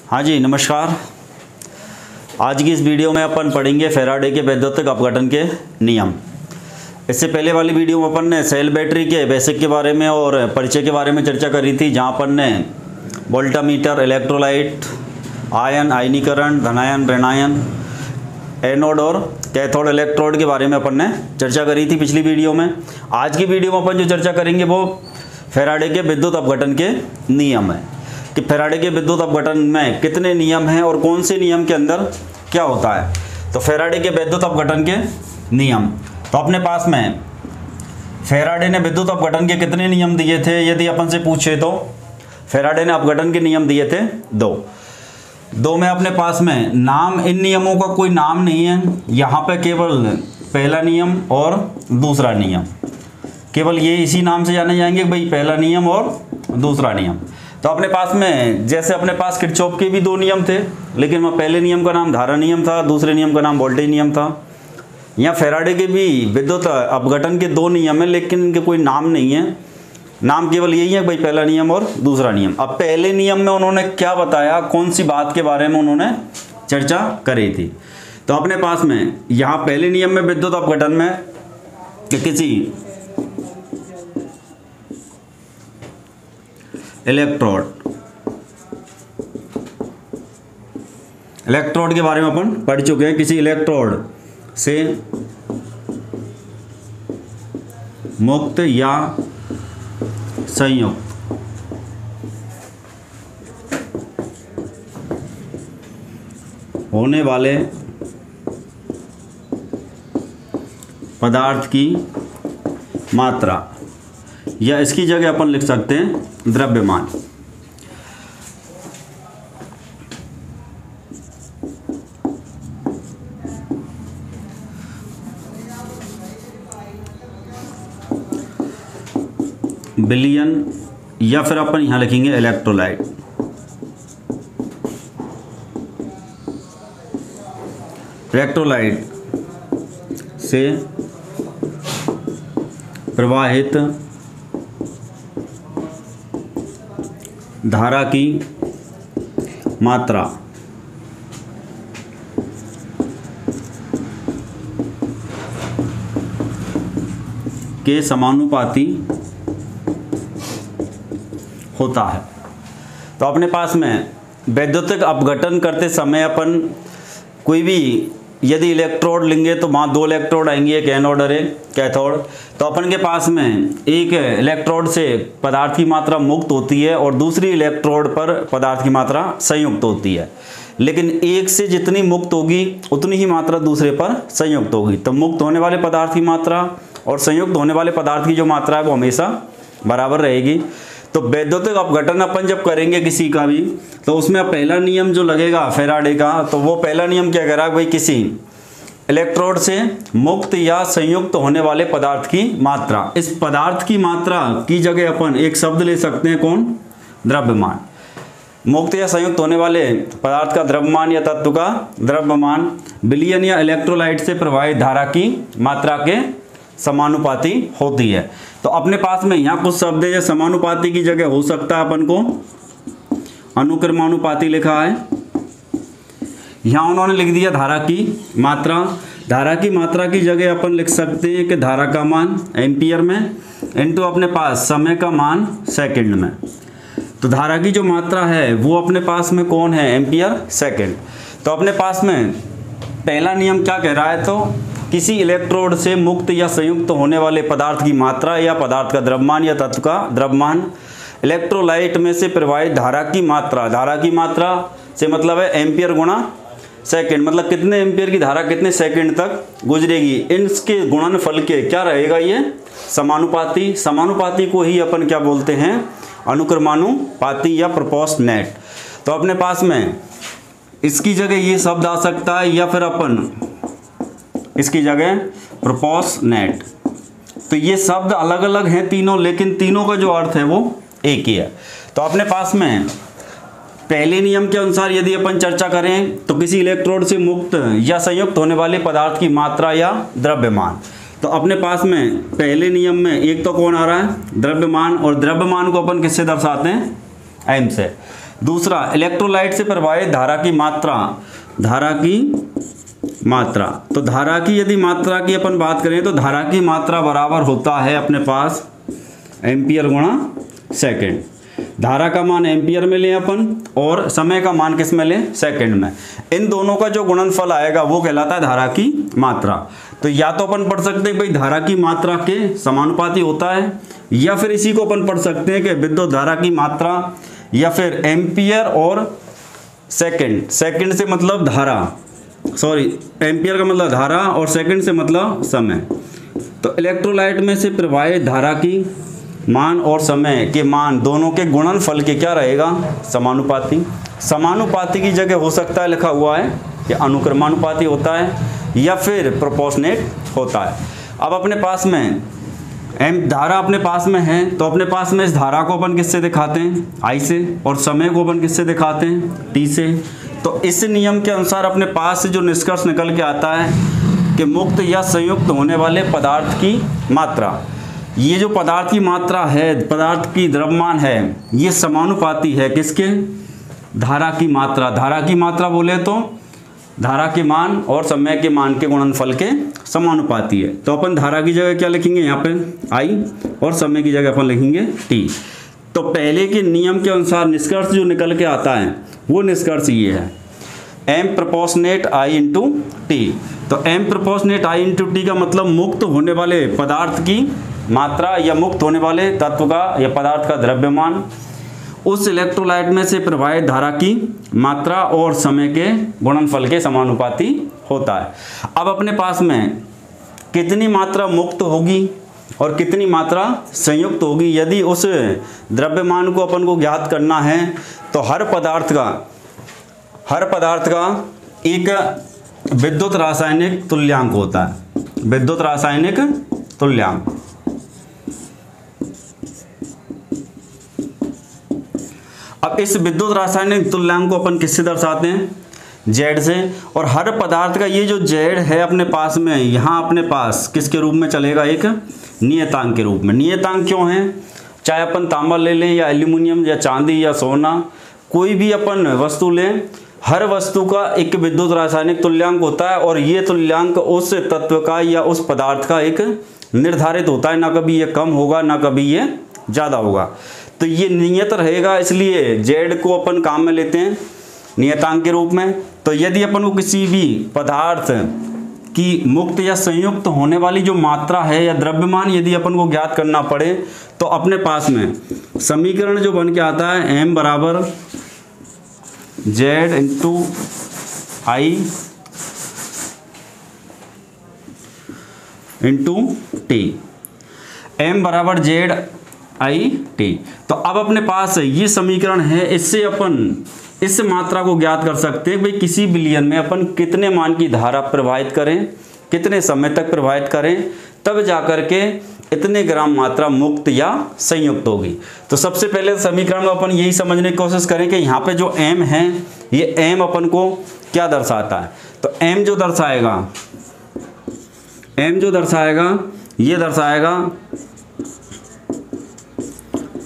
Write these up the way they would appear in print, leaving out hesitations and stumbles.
हाँ जी नमस्कार। आज की इस वीडियो में अपन पढ़ेंगे फैराडे के वैद्युतिक अपघटन के नियम। इससे पहले वाली वीडियो में अपन ने सेल बैटरी के बेसिक के बारे में और परिचय के बारे में चर्चा करी थी, जहाँ अपन ने वोल्टामीटर, इलेक्ट्रोलाइट, आयन, आयनीकरण, धनायन, ऋणायन, एनोड और कैथोड इलेक्ट्रोड के बारे में अपन ने चर्चा करी थी पिछली वीडियो में। आज की वीडियो में अपन जो चर्चा करेंगे वो फैराडे के विद्युत अपघटन के नियम है कि फैराडे के विद्युत अपघटन में कितने नियम हैं और कौन से नियम के अंदर क्या होता है। तो फैराडे के विद्युत अपघटन के नियम, तो अपने पास में फैराडे ने विद्युत अपघटन के कितने नियम दिए थे यदि अपन से पूछे तो फैराडे ने अपघटन के नियम दिए थे दो में अपने पास में नाम, इन नियमों का कोई नाम नहीं है, यहाँ पे केवल पहला नियम और दूसरा नियम, केवल ये इसी नाम से जाने जाएंगे भाई, पहला नियम और दूसरा नियम। तो अपने पास में जैसे अपने पास किरचॉफ के भी दो नियम थे, लेकिन वह पहले नियम का नाम धारा नियम था, दूसरे नियम का नाम वोल्टेज नियम था। यहाँ फैराडे के भी विद्युत अपघटन के दो नियम है, लेकिन इनके कोई नाम नहीं है, नाम केवल यही है भाई, पहला नियम और दूसरा नियम। अब पहले नियम में उन्होंने क्या बताया, कौन सी बात के बारे में उन्होंने चर्चा करी थी। तो अपने पास में यहाँ पहले नियम में विद्युत अपघटन में कि किसी इलेक्ट्रोड के बारे में अपन पढ़ चुके हैं। किसी इलेक्ट्रोड से मुक्त या संयुक्त होने वाले पदार्थ की मात्रा, या इसकी जगह अपन लिख सकते हैं द्रव्यमान। बिलियन, या फिर अपन यहां लिखेंगे इलेक्ट्रोलाइट। इलेक्ट्रोलाइट से प्रवाहित धारा की मात्रा के समानुपाती होता है। तो अपने पास में वैद्युतिक अपघटन करते समय अपन कोई भी यदि इलेक्ट्रोड लेंगे तो वहाँ दो इलेक्ट्रोड आएंगे, एक एनोड और एक कैथोड। तो अपन के पास में एक इलेक्ट्रोड से पदार्थ की मात्रा मुक्त होती है और दूसरी इलेक्ट्रोड पर पदार्थ की मात्रा संयुक्त होती है, लेकिन एक से जितनी मुक्त होगी उतनी ही मात्रा दूसरे पर संयुक्त होगी। तो मुक्त होने वाले पदार्थ की मात्रा और संयुक्त होने वाले पदार्थ की जो मात्रा है वो हमेशा बराबर रहेगी। तो वैद्युतिक अपघटन अपन जब करेंगे किसी का भी, तो उसमें पहला नियम जो लगेगा फैराडे का, तो वो पहला नियम क्या कह रहा है भाई, किसी इलेक्ट्रोड से मुक्त या संयुक्त होने वाले पदार्थ की मात्रा। इस पदार्थ की मात्रा की जगह अपन एक शब्द ले सकते हैं, कौन? द्रव्यमान। मुक्त या संयुक्त होने वाले पदार्थ का द्रव्यमान या तत्व का द्रव्यमान बिलियन या इलेक्ट्रोलाइट से प्रवाहित धारा की मात्रा के समानुपाती होती है। तो अपने पास में यहाँ कुछ शब्द है, समानुपाती की जगह हो सकता है अपन को अनुक्रमानुपाती लिखा है। यहाँ उन्होंने लिख दिया धारा की मात्रा। धारा की मात्रा की जगह अपन लिख सकते हैं कि धारा का मान एम्पियर में इनटू अपने पास समय का मान सेकंड में। तो धारा की जो मात्रा है वो अपने पास में कौन है? Ampere second. तो अपने पास में पहला नियम क्या कह रहा है, तो किसी इलेक्ट्रोड से मुक्त या संयुक्त होने वाले पदार्थ की मात्रा या पदार्थ का द्रव्यमान या तत्व का द्रव्यमान इलेक्ट्रोलाइट में से प्रवाहित धारा की मात्रा। धारा की मात्रा से मतलब है एम्पियर गुणा सेकंड, मतलब कितने एम्पियर की धारा कितने सेकंड तक गुजरेगी, इनके गुणनफल के क्या रहेगा, ये समानुपाती। समानुपाती को ही अपन क्या बोलते हैं? अनुक्रमानुपाती या प्रोपोर्शनेट। तो अपने पास में इसकी जगह ये शब्द आ सकता है, या फिर अपन इसकी जगह प्रोपोर्शनेट। तो ये शब्द अलग अलग हैं तीनों, लेकिन तीनों का जो अर्थ है वो एक ही है। तो अपने पास में पहले नियम के अनुसार यदि अपन चर्चा करें तो किसी इलेक्ट्रोड से मुक्त या संयुक्त होने वाले पदार्थ की मात्रा या द्रव्यमान, तो अपने पास में पहले नियम में एक तो कौन आ रहा है? द्रव्यमान। और द्रव्यमान को अपन किससे दर्शाते हैं? एम से। दूसरा, इलेक्ट्रोलाइट से प्रवाहित धारा की मात्रा, धारा की मात्रा। तो धारा की यदि मात्रा की अपन बात करें तो धारा की मात्रा बराबर होता है अपने पास एम्पियर गुणा सेकंड। धारा का मान एम्पियर में लें अपन और समय का मान किस में लें, सेकंड में। इन दोनों का जो गुणनफल आएगा वो कहलाता है धारा की मात्रा। तो या तो अपन पढ़ सकते हैं भाई धारा की मात्रा के समानुपाती होता है, या फिर इसी को अपन पढ़ सकते हैं कि विद्युत धारा की मात्रा, या फिर एम्पियर और सेकंड। सेकंड से मतलब धारा, सॉरी एम्पियर का मतलब धारा और सेकंड से मतलब समय। तो इलेक्ट्रोलाइट में से प्रवाहित धारा की मान और समय के मान दोनों के गुणनफल के क्या रहेगा, समानुपाती। समानुपाती की जगह हो सकता है लिखा हुआ है कि अनुक्रमानुपाती होता है या फिर प्रोपोर्शनेट होता है। अब अपने पास में धारा अपने पास में है तो अपने पास में इस धारा को अपन किससे दिखाते हैं, I से, और समय को अपन किससे दिखाते हैं, T से। तो इस नियम के अनुसार अपने पास से जो निष्कर्ष निकल के आता है कि मुक्त या संयुक्त होने वाले पदार्थ की मात्रा, ये जो पदार्थ की मात्रा है, पदार्थ की द्रव्यमान है, ये समानुपाती है किसके, धारा की मात्रा। धारा की मात्रा बोले तो धारा के मान और समय के मान के गुणनफल के समानुपाती है। तो अपन धारा की जगह क्या लिखेंगे यहाँ पे I और समय की जगह अपन लिखेंगे T। तो पहले के नियम के अनुसार निष्कर्ष जो निकल के आता है वो निष्कर्ष ये है, M proportionate I into T। तो M proportionate I into T का मतलब मुक्त होने वाले पदार्थ की मात्रा या मुक्त होने वाले तत्व का या पदार्थ का द्रव्यमान उस इलेक्ट्रोलाइट में से प्रवाहित धारा की मात्रा और समय के गुणनफल के समानुपाती होता है। अब अपने पास में कितनी मात्रा मुक्त होगी और कितनी मात्रा संयुक्त होगी, यदि उस द्रव्यमान को अपन को ज्ञात करना है तो हर पदार्थ का एक विद्युत रासायनिक तुल्यांक होता है, विद्युत रासायनिक तुल्यांक। अब इस विद्युत रासायनिक तुल्यांक को अपन किससे दर्शाते हैं, Z से। और हर पदार्थ का ये जो Z है अपने पास में, यहाँ अपने पास किसके रूप में चलेगा, एक नियतांक के रूप में। नियतांक क्यों है, चाहे अपन तांबा ले लें या एल्यूमिनियम या चांदी या सोना, कोई भी अपन वस्तु लें, हर वस्तु का एक विद्युत रासायनिक तुल्यांक होता है और ये तुल्यांक उस तत्व का या उस पदार्थ का एक निर्धारित होता है, ना कभी ये कम होगा ना कभी ये ज़्यादा होगा। तो ये नियत रहेगा, इसलिए Z को अपन काम में लेते हैं नियतांक के रूप में। तो यदि अपन को किसी भी पदार्थ की मुक्त या संयुक्त होने वाली जो मात्रा है या द्रव्यमान यदि अपन को ज्ञात करना पड़े तो अपने पास में समीकरण जो बन के आता है M बराबर Z into I into T, M बराबर Z I T। तो अब अपने पास ये समीकरण है, इससे अपन इस मात्रा को ज्ञात कर सकते हैं भाई किसी बिलियन में अपन कितने मान की धारा प्रवाहित करें, कितने समय तक प्रवाहित करें, तब जाकर के इतने ग्राम मात्रा मुक्त या संयुक्त होगी। तो सबसे पहले समीकरण में अपन यही समझने की कोशिश करें कि यहाँ पे जो M है ये M अपन को क्या दर्शाता है। तो M जो दर्शाएगा ये दर्शाएगा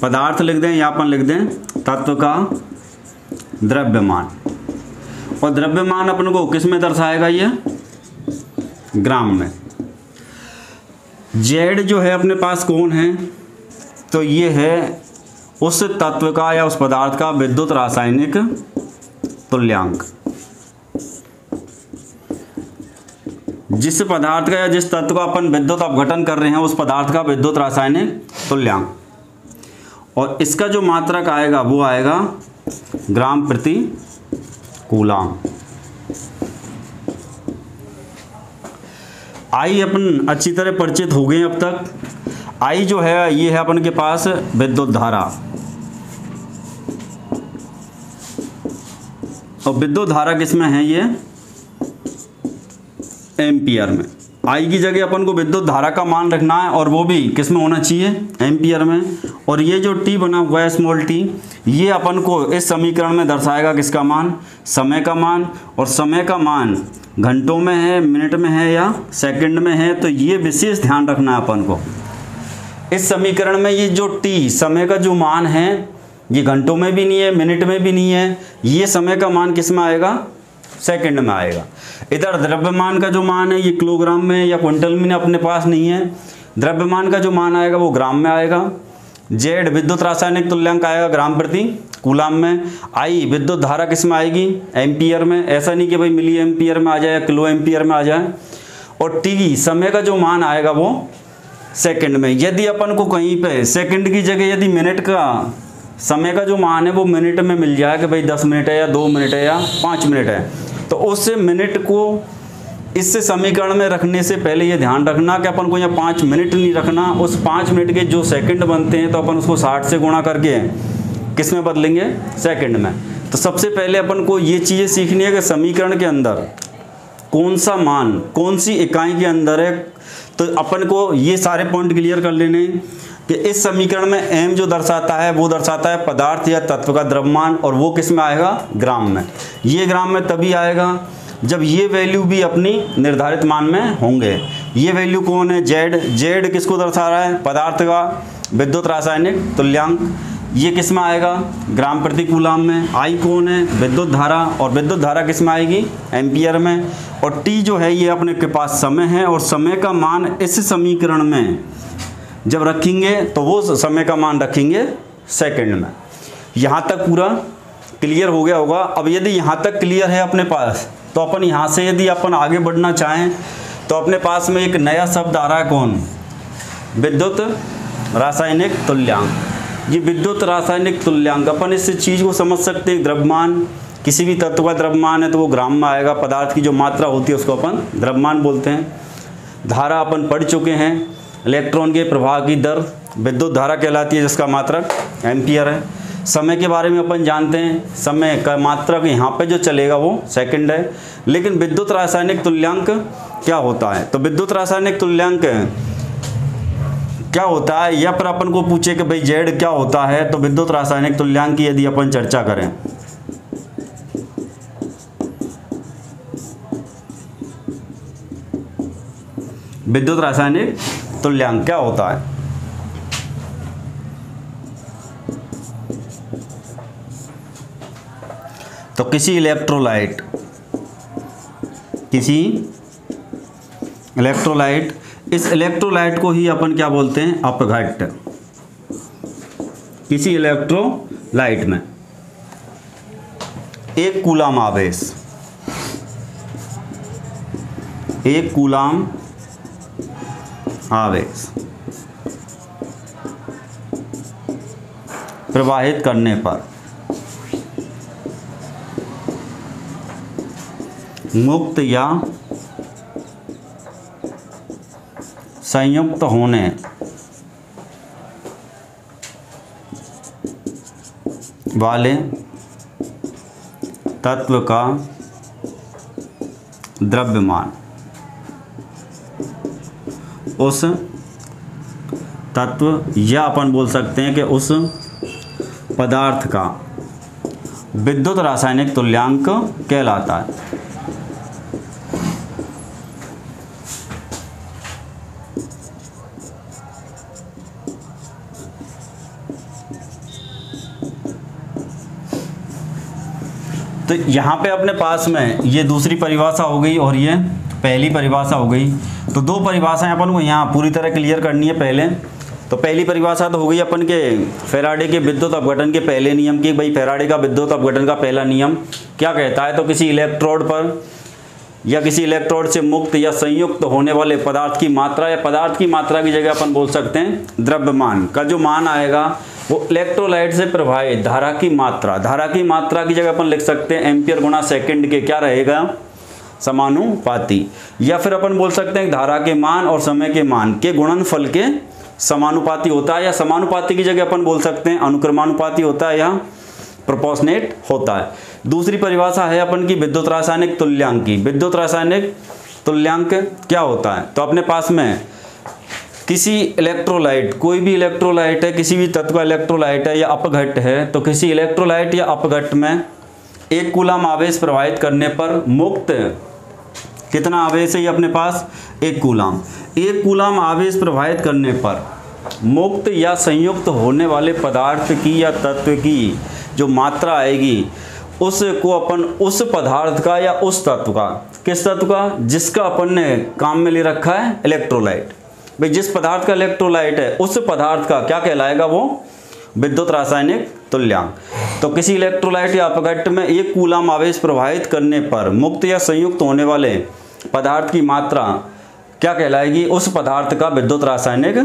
पदार्थ लिख दें या अपन लिख दें तत्व का द्रव्यमान, और द्रव्यमान अपन को किस में दर्शाएगा, ये ग्राम में। Z जो है अपने पास कौन है, तो ये है उस तत्व का या उस पदार्थ का विद्युत रासायनिक तुल्यांक। जिस पदार्थ का या जिस तत्व का अपन विद्युत अपघटन कर रहे हैं उस पदार्थ का विद्युत रासायनिक तुल्यांक, और इसका जो मात्रक आएगा वो आएगा ग्राम प्रति कूलाम। I अपन अच्छी तरह परिचित हो गए अब तक। I जो है ये है अपन के पास विद्युत धारा, और विद्युत धारा किसमें है, ये एम्पियर में। I की जगह अपन को विद्युत धारा का मान रखना है और वो भी किस में होना चाहिए, एम्पियर में। और ये जो T बना हुआ है स्मॉल t, ये अपन को इस समीकरण में दर्शाएगा किसका मान, समय का मान। और समय का मान घंटों में है, मिनट में है या सेकंड में है, तो ये विशेष ध्यान रखना है अपन को। इस समीकरण में ये जो T समय का जो मान है ये घंटों में भी नहीं है, मिनट में भी नहीं है, ये समय का मान किस में आएगा, सेकंड में आएगा। इधर द्रव्यमान का जो मान है ये किलोग्राम में या क्विंटल में अपने पास नहीं है, द्रव्यमान का जो मान आएगा वो ग्राम में आएगा। जेड विद्युत रासायनिक तुल्यांक आएगा ग्राम प्रति कूलाम में। आई विद्युत धारा किस में आएगी, एम्पियर में, ऐसा नहीं कि भाई मिली एम्पियर में आ जाए या किलो एम्पियर में आ जाए। और टी समय का जो मान आएगा वो सेकंड में। यदि अपन को कहीं पे सेकंड की जगह यदि मिनट का समय का जो मान है वो मिनट में मिल जाए कि भाई 10 मिनट है या 2 मिनट है या 5 मिनट है, तो उस मिनट को इस समीकरण में रखने से पहले ये ध्यान रखना कि अपन को यहाँ 5 मिनट नहीं रखना, उस 5 मिनट के जो सेकंड बनते हैं तो अपन उसको 60 से गुणा करके किस में बदलेंगे, सेकंड में। तो सबसे पहले अपन को ये चीज़ें सीखनी है कि समीकरण के अंदर कौन सा मान कौन सी इकाई के अंदर है। तो अपन को ये सारे पॉइंट क्लियर कर लेने कि इस समीकरण में m जो दर्शाता है वो दर्शाता है पदार्थ या तत्व का द्रव्यमान, और वो किस में आएगा, ग्राम में। ये ग्राम में तभी आएगा जब ये वैल्यू भी अपनी निर्धारित मान में होंगे। ये वैल्यू कौन है, जेड किसको दर्शा रहा है, पदार्थ का विद्युत रासायनिक तुल्यांक, ये किस में आएगा, ग्राम प्रति कूलाम में। आई कौन है, विद्युत धारा, और विद्युत धारा किस में आएगी, एम्पियर में। और टी जो है ये अपने के पास समय है, और समय का मान इस समीकरण में जब रखेंगे तो वो समय का मान रखेंगे सेकंड में। यहाँ तक पूरा क्लियर हो गया होगा। अब यदि यहाँ तक क्लियर है अपने पास, तो अपन यहाँ से यदि अपन आगे बढ़ना चाहें तो अपने पास में एक नया शब्द आ रहा है, कौन, विद्युत रासायनिक तुल्यांक। ये विद्युत रासायनिक तुल्यांक अपन इस चीज़ को समझ सकते हैं, द्रव्यमान, किसी भी तत्व का द्रव्यमान है तो वो ग्राम में आएगा, पदार्थ की जो मात्रा होती है उसको अपन द्रव्यमान बोलते हैं। धारा अपन पढ़ चुके हैं, इलेक्ट्रॉन के प्रवाह की दर विद्युत धारा कहलाती है जिसका मात्रक एम्पियर है। समय के बारे में अपन जानते हैं, समय का मात्रक यहाँ पे जो चलेगा वो सेकंड है। लेकिन विद्युत रासायनिक तुल्यांक क्या होता है, तो विद्युत रासायनिक तुल्यांक क्या होता है, या फिर अपन को पूछे कि भाई जेड क्या होता है, तो विद्युत रासायनिक तुल्यांक की यदि अपन चर्चा करें, विद्युत रासायनिक तुल्यांक क्या होता है, तो किसी इलेक्ट्रोलाइट इस इलेक्ट्रोलाइट को ही अपन क्या बोलते हैं, अपघट्ट। किसी इलेक्ट्रोलाइट में 1 कूलाम आवेश, 1 कूलाम आवेश प्रवाहित करने पर मुक्त या संयुक्त होने वाले तत्व का द्रव्यमान उस तत्व, या अपन बोल सकते हैं कि उस पदार्थ का विद्युत रासायनिक तुल्यांक कहलाता है। तो यहाँ पे अपने पास में ये दूसरी परिभाषा हो गई और ये पहली परिभाषा हो गई। तो 2 परिभाषाएं अपन को यहाँ पूरी तरह क्लियर करनी है। पहले तो पहली परिभाषा तो हो गई अपन के फैराडे के विद्युत अपघटन के पहले नियम की। भाई फैराडे का विद्युत अपघटन का पहला नियम क्या कहता है, तो किसी इलेक्ट्रोड पर या किसी इलेक्ट्रोड से मुक्त या संयुक्त होने वाले पदार्थ की मात्रा, या पदार्थ की मात्रा की जगह अपन बोल सकते हैं द्रव्यमान का जो मान आएगा वो इलेक्ट्रोलाइट से प्रवाहित धारा की मात्रा की जगह अपन लिख सकते हैं एम्पियर गुणा सेकंड के क्या रहेगा, समानुपाती। या फिर अपन बोल सकते हैं धारा के मान और समय के मान के गुणनफल के समानुपाती होता है, या समानुपाती की जगह अपन बोल सकते हैं अनुक्रमानुपाती होता है या प्रोपोर्शनेट होता है। दूसरी परिभाषा है अपन की विद्युत रासायनिक तुल्यांक की। विद्युत रासायनिक तुल्यांक क्या होता है, तो अपने पास में किसी इलेक्ट्रोलाइट, कोई भी इलेक्ट्रोलाइट है, किसी भी तत्व का इलेक्ट्रोलाइट है या अपघट्ट है, तो किसी इलेक्ट्रोलाइट या अपघट्ट में 1 कूलाम आवेश प्रवाहित करने पर मुक्त कितना आवेश है ये अपने पास 1 कूलाम। 1 कूलाम आवेश प्रवाहित करने पर मुक्त या संयुक्त होने वाले पदार्थ की या तत्व की जो मात्रा आएगी उसको अपन उस पदार्थ का या उस तत्व का, किस तत्व का, जिसका अपन ने काम में ले रखा है इलेक्ट्रोलाइट। भाई जिस पदार्थ का इलेक्ट्रोलाइट है उस पदार्थ का क्या कहलाएगा, वो विद्युत रासायनिक तुल्यांक। तो किसी इलेक्ट्रोलाइट या अपघट्ट में 1 कूलम आवेश प्रवाहित करने पर मुक्त या संयुक्त होने वाले पदार्थ की मात्रा क्या कहलाएगी, उस पदार्थ का विद्युत रासायनिक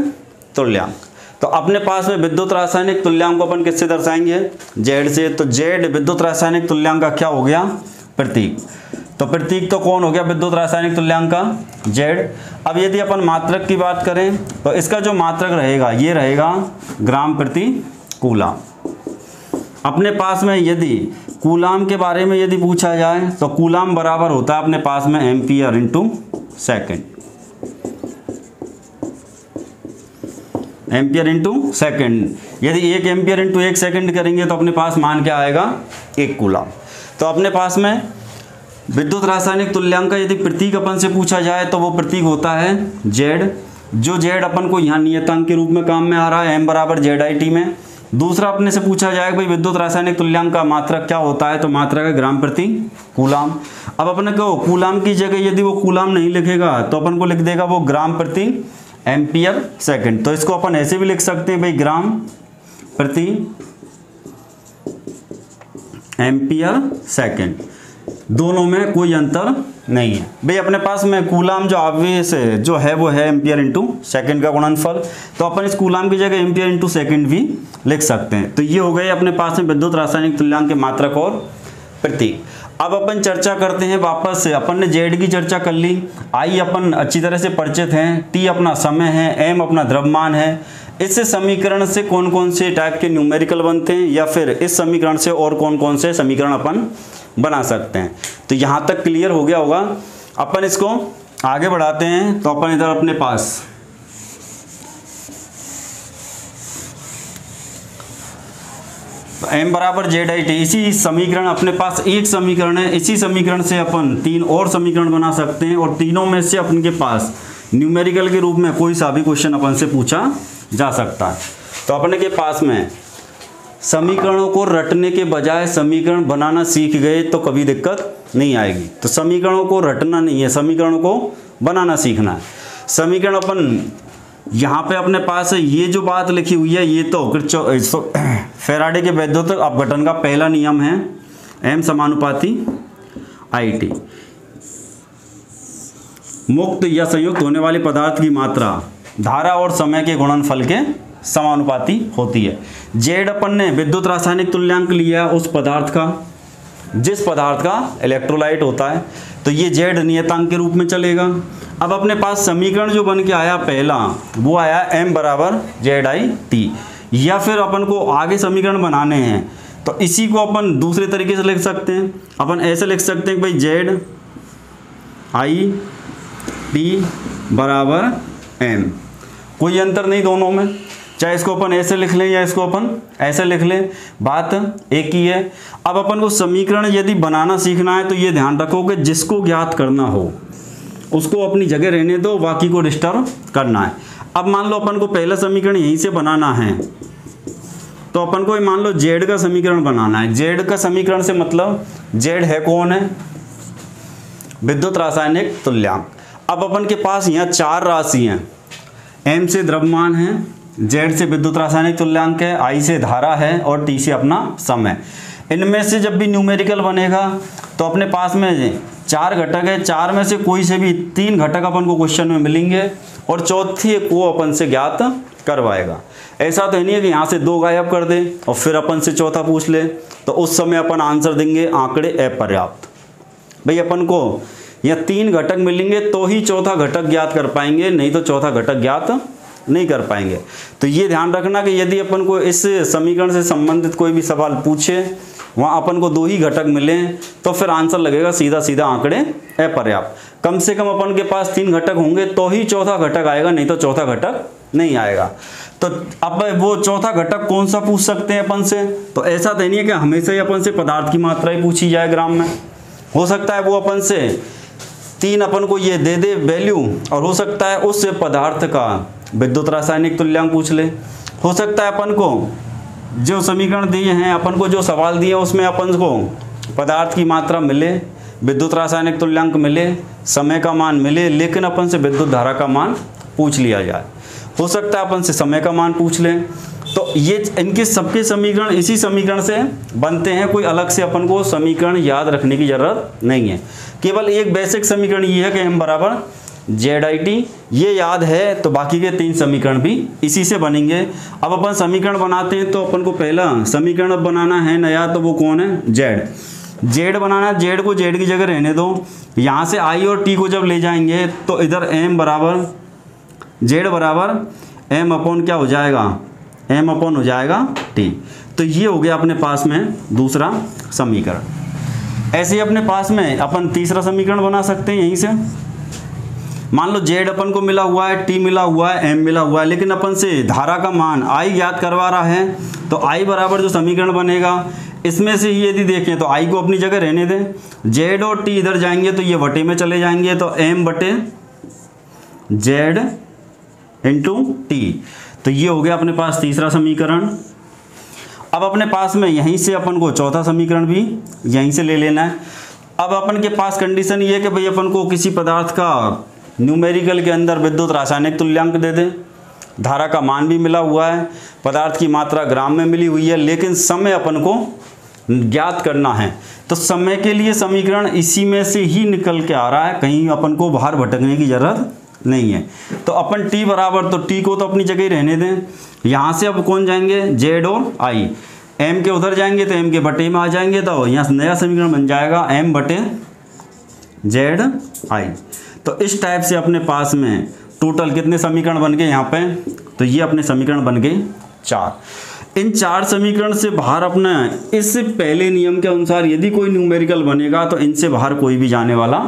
तुल्यांक। तो अपने पास में विद्युत रासायनिक तुल्यांक को अपन किससे दर्शाएंगे, जेड से। तो जेड विद्युत रासायनिक तुल्यांक का क्या हो गया, प्रतीक। तो प्रतीक तो कौन हो गया विद्युत रासायनिक तुल्यांक का, जेड। अब यदि अपन मात्रक की बात करें तो इसका जो मात्रक रहेगा ये रहेगा ग्राम प्रति कूलम। अपने पास में यदि कूलम के बारे में यदि पूछा जाए तो कूलम बराबर होता है अपने पास में ampere into second, ampere into second. यदि 1 एम्पियर इंटू 1 सेकेंड करेंगे तो अपने पास मान क्या आएगा, 1 कूलम। तो अपने पास में विद्युत रासायनिक तुल्यांक का यदि प्रतीक अपन से पूछा जाए तो वो प्रतीक होता है जेड। जो जेड अपन को यहाँ नियतांक के रूप में काम में आ रहा है, एम बराबर जेड आई टी में। दूसरा अपने से पूछा जाएगा भाई विद्युत रासायनिक तुल्यांक का मात्रक क्या होता है, तो मात्रक है ग्राम प्रति कूलम। अब अपने को कूलम की जगह यदि वो कूलम नहीं लिखेगा तो अपन को लिख देगा वो ग्राम प्रति एम्पियर सेकंड। तो इसको अपन ऐसे भी लिख सकते हैं भाई ग्राम प्रति एम्पियर सेकंड, दोनों में कोई अंतर नहीं है। भाई अपने पास में कूलम जो आवेश है जो है वो है एम्पियर इंटू सेकंड का गुणनफल, तो अपन इस कूलम की जगह एम्पियर इंटू सेकंड भी लिख सकते हैं। तो ये हो गए अपने पास में विद्युत रासायनिक तुल्यांक के मात्रक और प्रतीक। अब अपन चर्चा करते हैं वापस से, अपन ने जेड की चर्चा कर ली, आई अपन अच्छी तरह से परिचित हैं, टी अपना समय है, एम अपना द्रव्यमान है। इस समीकरण से कौन कौन से टाइप के न्यूमेरिकल बनते हैं या फिर इस समीकरण से और कौन कौन से समीकरण अपन बना सकते हैं। तो यहाँ तक क्लियर हो गया होगा। अपन इसको आगे बढ़ाते हैं। तो अपन इधर अपने पास एम बराबर जेड आई टी, इसी समीकरण अपने पास एक समीकरण है, इसी समीकरण से अपन 3 और समीकरण बना सकते हैं और तीनों में से अपन के पास न्यूमेरिकल के रूप में कोई सा भी क्वेश्चन अपन से पूछा जा सकता है। तो अपने के पास में समीकरणों को रटने के बजाय समीकरण बनाना सीख गए तो कभी दिक्कत नहीं आएगी। तो समीकरणों को रटना नहीं है, समीकरणों को बनाना सीखना है। समीकरण अपन यहाँ पे अपने पास है, ये जो बात लिखी हुई है ये तो फैराडे के वैद्युत अपघटन का पहला नियम है, एम समानुपाती आई टी। मुक्त या संयुक्त होने वाले पदार्थ की मात्रा धारा और समय के गुणनफल के समानुपाती होती है। जेड अपन ने विद्युत रासायनिक तुल्यांक लिया उस पदार्थ का जिस पदार्थ का इलेक्ट्रोलाइट होता है, तो ये जेड नियतांक के रूप में चलेगा। अब अपने पास समीकरण जो बन के आया पहला वो आया एम बराबर जेड आई टी, या फिर अपन को आगे समीकरण बनाने हैं तो इसी को अपन दूसरे तरीके से लिख सकते हैं। अपन ऐसे लिख सकते हैं कि भाई जेड आई टी बराबर एम, कोई अंतर नहीं दोनों में, चाहे इसको अपन ऐसे लिख लें या इसको अपन ऐसे लिख लें, बात एक ही है। अब अपन को समीकरण यदि बनाना सीखना है तो ये ध्यान रखो कि जिसको ज्ञात करना हो उसको अपनी जगह रहने दो, बाकी को डिस्टर्ब करना है। अब मान लो अपन को पहला समीकरण यहीं से बनाना है तो अपन को मान लो जेड का समीकरण बनाना है। जेड का समीकरण से मतलब जेड है कौन है, विद्युत रासायनिक तुल्यांक। अब अपन के पास यहाँ 4 राशि हैं, एम से द्रव्यमान है, जेड से विद्युत रासायनिक तुल्यांक है, आई से धारा है और टी से अपना समय। इनमें से जब भी न्यूमेरिकल बनेगा तो अपने पास में 4 घटक है, 4 में से कोई से भी 3 घटक अपन को क्वेश्चन में मिलेंगे और चौथी को अपन से ज्ञात करवाएगा। ऐसा तो नहीं है कि यहाँ से 2 गायब कर दे और फिर अपन से चौथा पूछ ले, तो उस समय अपन आंसर देंगे आंकड़े अपर्याप्त। भाई अपन को या 3 घटक मिलेंगे तो ही चौथा घटक ज्ञात कर पाएंगे, नहीं तो चौथा घटक ज्ञात नहीं कर पाएंगे। तो ये ध्यान रखना कि यदि अपन को इस समीकरण से संबंधित कोई भी सवाल पूछे वहाँ अपन को 2 ही घटक मिले तो फिर आंसर लगेगा सीधा सीधा आंकड़े अपर्याप्त। कम से कम अपन के पास 3 घटक होंगे तो ही चौथा घटक आएगा, नहीं तो चौथा घटक नहीं आएगा। तो अब वो चौथा घटक कौन सा पूछ सकते हैं अपन से, तो ऐसा तो नहीं है कि हमेशा ही अपन से पदार्थ की मात्रा ही पूछी जाए ग्राम में। हो सकता है वो अपन से 3 अपन को ये दे दे वैल्यू, और हो सकता है उस पदार्थ का विद्युत रासायनिक तुल्यांक पूछ ले। हो सकता है अपन को जो समीकरण दिए हैं, अपन को जो सवाल दिए उसमें अपन को पदार्थ की मात्रा मिले, विद्युत रासायनिक तुल्यांक मिले, समय का मान मिले, लेकिन अपन से विद्युत धारा का मान पूछ लिया जाए। हो सकता है अपन से समय का मान पूछ लें। तो ये इनके सबके समीकरण इसी समीकरण से बनते हैं, कोई अलग से अपन को समीकरण याद रखने की ज़रूरत नहीं है। केवल एक बेसिक समीकरण ये है कि m बराबर ZIT, ये याद है तो बाकी के 3 समीकरण भी इसी से बनेंगे। अब अपन समीकरण बनाते हैं तो अपन को पहला समीकरण अब बनाना है नया, तो वो कौन है? Z बनाना है। Z को Z की जगह रहने दो। यहाँ से I और T को जब ले जाएंगे तो इधर m बराबर Z बराबर m अपॉन क्या हो जाएगा? m अपॉन हो जाएगा T। तो ये हो गया अपने पास में दूसरा समीकरण। ऐसे ही अपने पास में अपन तीसरा समीकरण बना सकते हैं यहीं से। मान लो Z अपन को मिला हुआ है, T मिला हुआ है, M मिला हुआ है, लेकिन अपन से धारा का मान I ज्ञात करवा रहा है। तो I बराबर जो समीकरण बनेगा इसमें से ही यदि देखें तो I को अपनी जगह रहने दें, Z और T इधर जाएंगे तो ये वटे में चले जाएंगे, तो M बटे Z इंटू T। तो ये हो गया अपने पास तीसरा समीकरण। अब अपने पास में यहीं से अपन को चौथा समीकरण भी यहीं से ले लेना है। अब अपन के पास कंडीशन ये है कि भाई अपन को किसी पदार्थ का न्यूमेरिकल के अंदर विद्युत रासायनिक तुल्यांक दे दे, धारा का मान भी मिला हुआ है, पदार्थ की मात्रा ग्राम में मिली हुई है, लेकिन समय अपन को ज्ञात करना है। तो समय के लिए समीकरण इसी में से ही निकल के आ रहा है, कहीं अपन को बाहर भटकने की ज़रूरत नहीं है। तो अपन T बराबर, तो T को तो अपनी जगह ही रहने दें। यहाँ से अब कौन जाएंगे? Z और I। M के उधर जाएंगे तो M के बटे में आ जाएंगे, तो यहाँ नया समीकरण बन जाएगा M बटे ZI। तो इस टाइप से अपने पास में टोटल कितने समीकरण बन गए यहाँ पे? तो ये अपने समीकरण बन गए 4। इन 4 समीकरण से बाहर अपना इस पहले नियम के अनुसार यदि कोई न्यूमेरिकल बनेगा तो इनसे बाहर कोई भी जाने वाला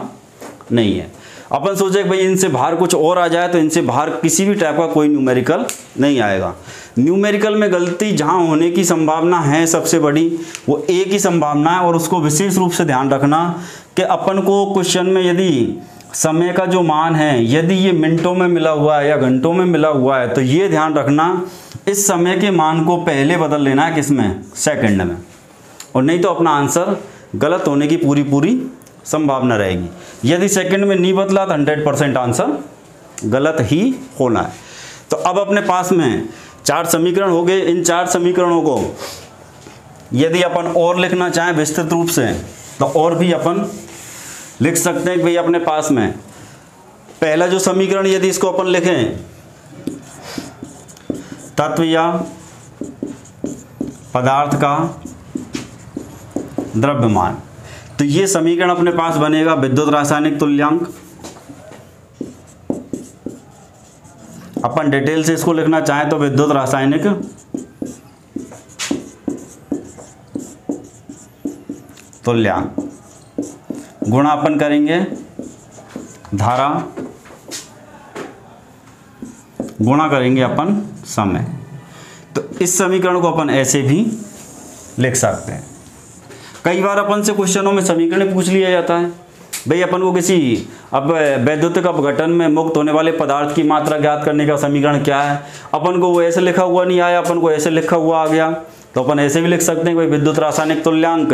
नहीं है। अपन सोचे कि भाई इनसे बाहर कुछ और आ जाए, तो इनसे बाहर किसी भी टाइप का कोई न्यूमेरिकल नहीं आएगा। न्यूमेरिकल में गलती जहां होने की संभावना है सबसे बड़ी, वो एक ही संभावना है, और उसको विशेष रूप से ध्यान रखना कि अपन को क्वेश्चन में यदि समय का जो मान है यदि ये मिनटों में मिला हुआ है या घंटों में मिला हुआ है, तो ये ध्यान रखना इस समय के मान को पहले बदल लेना है किसमें? सेकंड में, और नहीं तो अपना आंसर गलत होने की पूरी संभावना रहेगी। यदि सेकंड में नहीं बदला तो 100% आंसर गलत ही होना है। तो अब अपने पास में 4 समीकरण हो गए। इन 4 समीकरणों को यदि अपन और लिखना चाहें विस्तृत रूप से तो और भी अपन लिख सकते हैं कि भाई अपने पास में पहला जो समीकरण यदि इसको अपन लिखें तत्व या पदार्थ का द्रव्यमान, तो ये समीकरण अपने पास बनेगा विद्युत रासायनिक तुल्यांक। अपन डिटेल से इसको लिखना चाहें तो विद्युत रासायनिक तुल्यांक गुणा अपन करेंगे धारा, गुणा करेंगे अपन समय। तो इस समीकरण को अपन ऐसे भी लिख सकते हैं। कई बार अपन से क्वेश्चनों में समीकरण पूछ लिया जाता है, भाई अपन को किसी अब वैद्युतिक अपघटन में मुक्त होने वाले पदार्थ की मात्रा ज्ञात करने का समीकरण क्या है। अपन को वो ऐसे लिखा हुआ नहीं आया, अपन को ऐसे लिखा हुआ आ गया, तो अपन ऐसे भी लिख सकते हैं भाई विद्युत रासायनिक तुल्यांक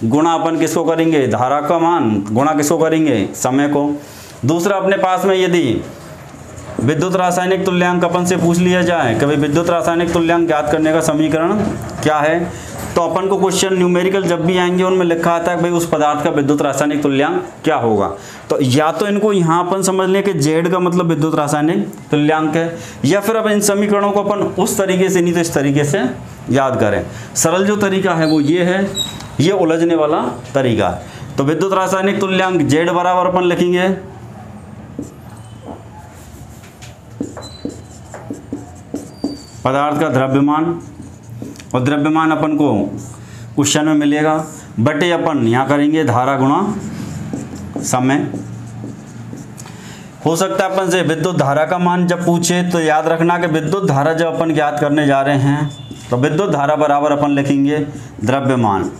गुणा अपन किसको करेंगे? धारा का मान गुणा किसको करेंगे? समय को। दूसरा अपने पास में यदि विद्युत रासायनिक तुल्यांक अपन से पूछ लिया जाए कि भाई विद्युत रासायनिक तुल्यांक ज्ञात करने का समीकरण क्या है, तो अपन को क्वेश्चन न्यूमेरिकल जब भी आएंगे उनमें लिखा आता है कि भाई उस पदार्थ का विद्युत रासायनिक तुल्यांक क्या होगा। तो या तो इनको यहाँ अपन समझ लें कि Z का मतलब विद्युत रासायनिक तुल्यांक है, या फिर अपन इन समीकरणों को अपन उस तरीके से नहीं तो इस तरीके से याद करें। सरल जो तरीका है वो ये है, ये उलझने वाला तरीका है। तो विद्युत रासायनिक तुल्यांक Z बराबर अपन लिखेंगे पदार्थ का द्रव्यमान, और द्रव्यमान अपन को क्वेश्चन में मिलेगा बटे अपन यहाँ करेंगे धारा गुणा समय। हो सकता है अपन से विद्युत धारा का मान जब पूछे तो याद रखना कि विद्युत धारा जब अपन ज्ञात करने जा रहे हैं तो विद्युत धारा बराबर अपन लिखेंगे द्रव्यमान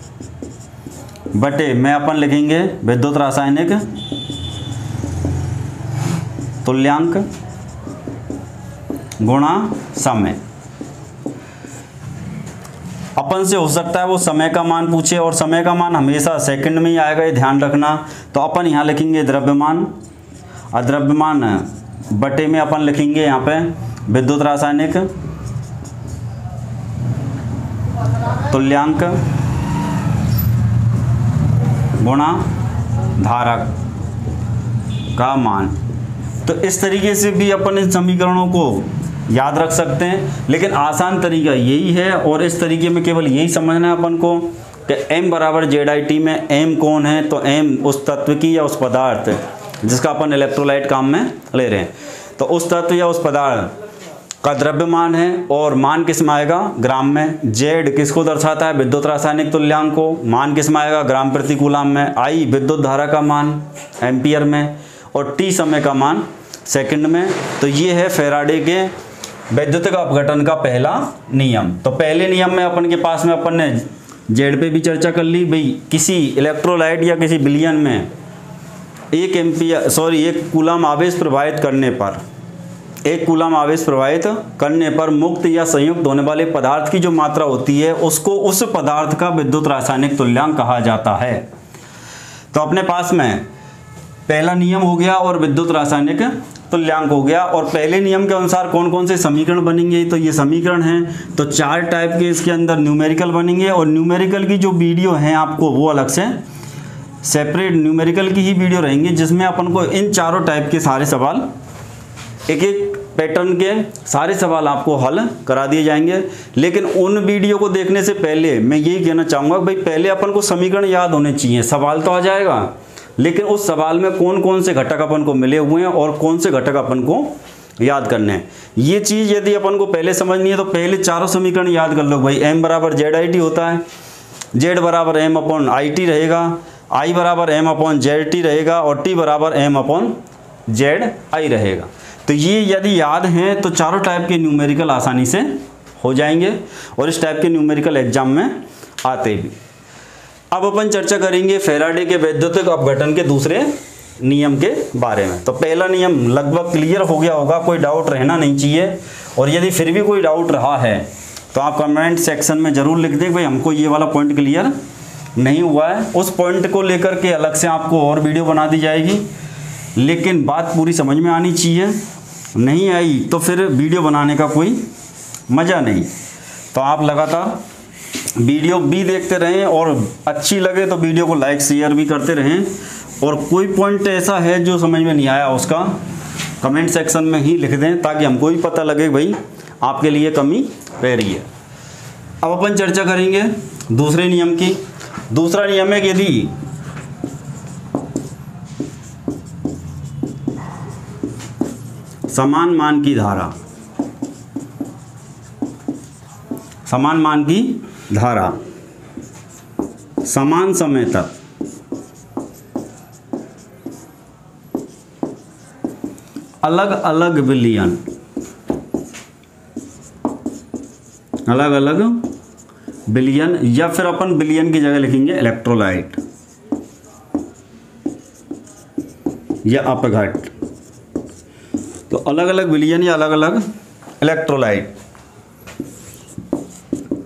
बटे में अपन लिखेंगे विद्युत रासायनिक तुल्यांक गुणा समय। अपन से हो सकता है वो समय का मान पूछे, और समय का मान हमेशा सेकंड में ही आएगा, ये ध्यान रखना। तो अपन यहाँ लिखेंगे द्रव्यमान, और द्रव्यमान बटे में अपन लिखेंगे यहाँ पे विद्युत रासायनिक तुल्यांक गुणा धारक का मान। तो इस तरीके से भी अपन इन समीकरणों को याद रख सकते हैं, लेकिन आसान तरीका यही है। और इस तरीके में केवल यही समझना है अपन को कि m बराबर ZIT में m कौन है, तो m उस तत्व की या उस पदार्थ जिसका अपन इलेक्ट्रोलाइट काम में ले रहे हैं, तो उस तत्व या उस पदार्थ का द्रव्यमान है, और मान किस में आएगा, ग्राम में। Z किसको दर्शाता है, विद्युत रासायनिक तुल्यांक को, मान किस में आएगा, ग्राम प्रति कूलाम में। I विद्युत धारा का मान एम्पियर में, और T समय का मान सेकंड में। तो ये है फैराडे के वैद्युतिक अपघटन का पहला नियम। तो पहले नियम में अपन के पास में अपन ने Z पे भी चर्चा कर ली भाई, किसी इलेक्ट्रोलाइट या किसी विलयन में 1 कूलाम आवेश प्रवाहित करने पर मुक्त या संयुक्त होने वाले पदार्थ की जो मात्रा होती है उसको उस पदार्थ का विद्युत रासायनिक तुल्यांक कहा जाता है। तो अपने पास में पहला नियम हो गया और विद्युत रासायनिक तुल्यांक हो गया। और पहले नियम के अनुसार कौन कौन से समीकरण बनेंगे, तो ये समीकरण हैं। तो 4 टाइप के इसके अंदर न्यूमेरिकल बनेंगे, और न्यूमेरिकल की जो वीडियो है आपको वो अलग से सेपरेट न्यूमेरिकल की ही वीडियो रहेंगी, जिसमें अपन को इन चारों टाइप के सारे सवाल एक एक पैटर्न के सारे सवाल आपको हल करा दिए जाएंगे। लेकिन उन वीडियो को देखने से पहले मैं यही कहना चाहूँगा भाई, पहले अपन को समीकरण याद होने चाहिए। सवाल तो आ जाएगा, लेकिन उस सवाल में कौन कौन से घटक अपन को मिले हुए हैं और कौन से घटक अपन को याद करने हैं, ये चीज़ यदि अपन को पहले समझनी है तो पहले चारों समीकरण याद कर लो भाई। m बराबर ZIT होता है, Z बराबर m अपॉन IT रहेगा, I बराबर m अपॉन ZT रहेगा, और T बराबर m अपॉन ZI रहेगा। तो ये यदि याद हैं तो चारों टाइप के न्यूमेरिकल आसानी से हो जाएंगे, और इस टाइप के न्यूमेरिकल एग्जाम में आते भी। अब अपन चर्चा करेंगे फैराडे के वैद्युतिक अपघटन के दूसरे नियम के बारे में। तो पहला नियम लगभग क्लियर हो गया होगा, कोई डाउट रहना नहीं चाहिए। और यदि फिर भी कोई डाउट रहा है तो आप कमेंट सेक्शन में ज़रूर लिख दें भाई हमको ये वाला पॉइंट क्लियर नहीं हुआ है। उस पॉइंट को लेकर के अलग से आपको और वीडियो बना दी जाएगी, लेकिन बात पूरी समझ में आनी चाहिए। नहीं आई तो फिर वीडियो बनाने का कोई मज़ा नहीं। तो आप लगातार वीडियो भी देखते रहें, और अच्छी लगे तो वीडियो को लाइक शेयर भी करते रहें। और कोई पॉइंट ऐसा है जो समझ में नहीं आया उसका कमेंट सेक्शन में ही लिख दें, ताकि हमको भी पता लगे भाई आपके लिए कमी रह रही है। अब अपन चर्चा करेंगे दूसरे नियम की। दूसरा नियम है कि यदि समान मान की धारा समान समय तक अलग अलग विलयन, या फिर अपन विलयन की जगह लिखेंगे इलेक्ट्रोलाइट या अपघट। तो अलग अलग विलयन या अलग अलग इलेक्ट्रोलाइट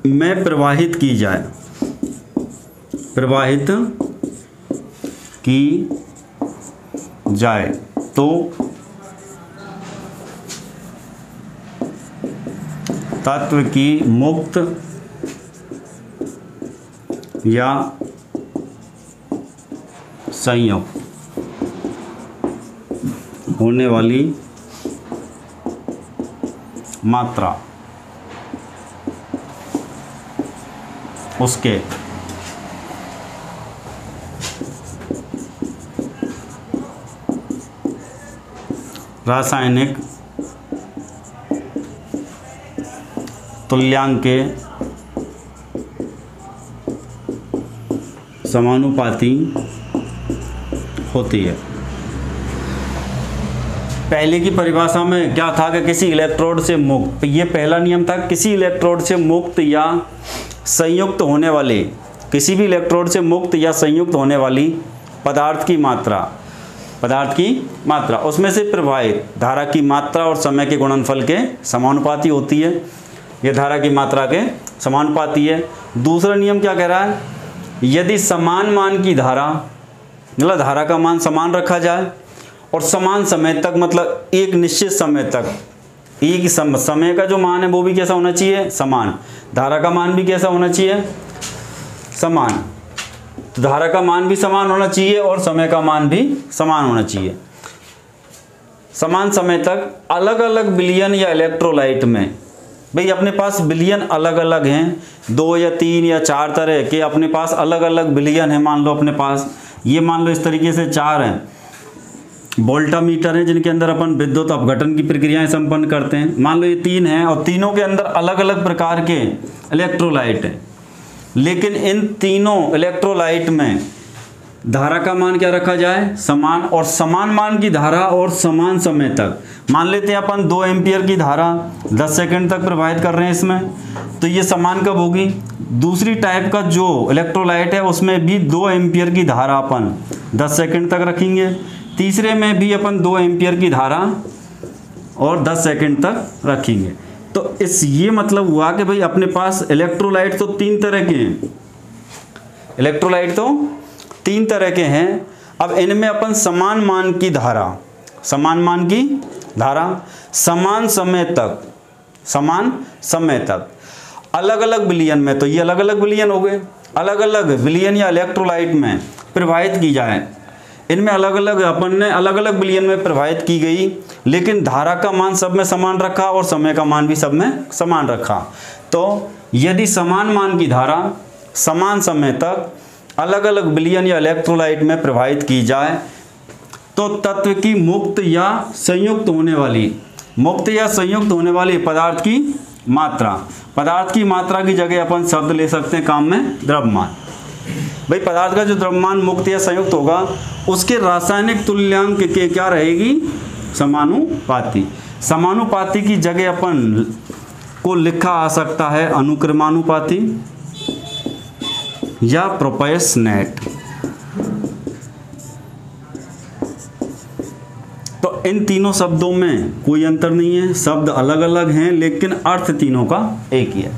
में प्रवाहित की जाए तो तत्व की मुक्त या संयुक्त होने वाली मात्रा उसके रासायनिक तुल्यांक के समानुपाती होती है। पहले की परिभाषा में क्या था कि किसी इलेक्ट्रोड से मुक्त, ये पहला नियम था, किसी इलेक्ट्रोड से मुक्त या संयुक्त होने वाले, किसी भी इलेक्ट्रोड से मुक्त या संयुक्त होने वाली पदार्थ की मात्रा पदार्थ की मात्रा, उसमें से प्रवाहित धारा की मात्रा और समय के गुणनफल के समानुपाती होती है। ये धारा की मात्रा के समानुपाती है। दूसरा नियम क्या कह रहा है, यदि समान मान की धारा, मतलब धारा का मान समान रखा जाए और समान समय तक, मतलब एक निश्चित समय तक, एक समय का जो मान है वो भी कैसा होना चाहिए, समान, धारा का मान भी कैसा होना चाहिए, समान। तो धारा का मान भी समान होना चाहिए और समय का मान भी समान होना चाहिए। समान समय तक अलग अलग विलयन या इलेक्ट्रोलाइट में, भाई अपने पास विलयन अलग अलग हैं, 2 या 3 या 4 तरह के अपने पास अलग अलग विलयन है। मान लो अपने पास ये, मान लो इस तरीके से 4 हैं वोल्टामीटर हैं जिनके अंदर अपन विद्युत अपघटन की प्रक्रियाएं संपन्न करते हैं। मान लो ये 3 हैं और तीनों के अंदर अलग अलग प्रकार के इलेक्ट्रोलाइट हैं, लेकिन इन तीनों इलेक्ट्रोलाइट में धारा का मान क्या रखा जाए, समान, और समान मान की धारा और समान समय तक। मान लेते हैं अपन 2 एम्पियर की धारा 10 सेकंड तक प्रवाहित कर रहे हैं इसमें, तो ये समान कब होगी। दूसरी टाइप का जो इलेक्ट्रोलाइट है उसमें भी 2 एम्पियर की धारा अपन 10 सेकंड तक रखेंगे, तीसरे में भी अपन 2 एम्पियर की धारा और 10 सेकंड तक रखेंगे। तो इस ये मतलब हुआ कि भाई अपने पास इलेक्ट्रोलाइट तो 3 तरह के हैं, इलेक्ट्रोलाइट तो 3 तरह के हैं। अब इनमें अपन समान मान की धारा, समान मान की धारा समान समय तक, समान समय तक अलग अलग विलयन में, तो ये अलग अलग विलयन हो गए, अलग अलग विलयन या इलेक्ट्रोलाइट में प्रवाहित की जाए। इनमें अलग अलग अपन ने अलग अलग विलयन में प्रवाहित की गई, लेकिन धारा का मान सब में समान रखा और समय का मान भी सब में समान रखा। तो यदि समान मान की धारा समान समय तक अलग अलग विलयन या इलेक्ट्रोलाइट में प्रवाहित की जाए तो तत्व की मुक्त या संयुक्त होने वाली पदार्थ की मात्रा, पदार्थ की मात्रा की जगह अपन शब्द ले सकते हैं काम में द्रव्यमान। भाई पदार्थ का जो द्रव्यमान मुक्त या संयुक्त होगा उसके रासायनिक तुल्यांक के क्या रहेगी, समानुपाती। समानुपाती की जगह अपन को लिखा आ सकता है अनुक्रमानुपाती या प्रोपोर्शनेट। तो इन तीनों शब्दों में कोई अंतर नहीं है, शब्द अलग अलग हैं लेकिन अर्थ तीनों का एक ही है।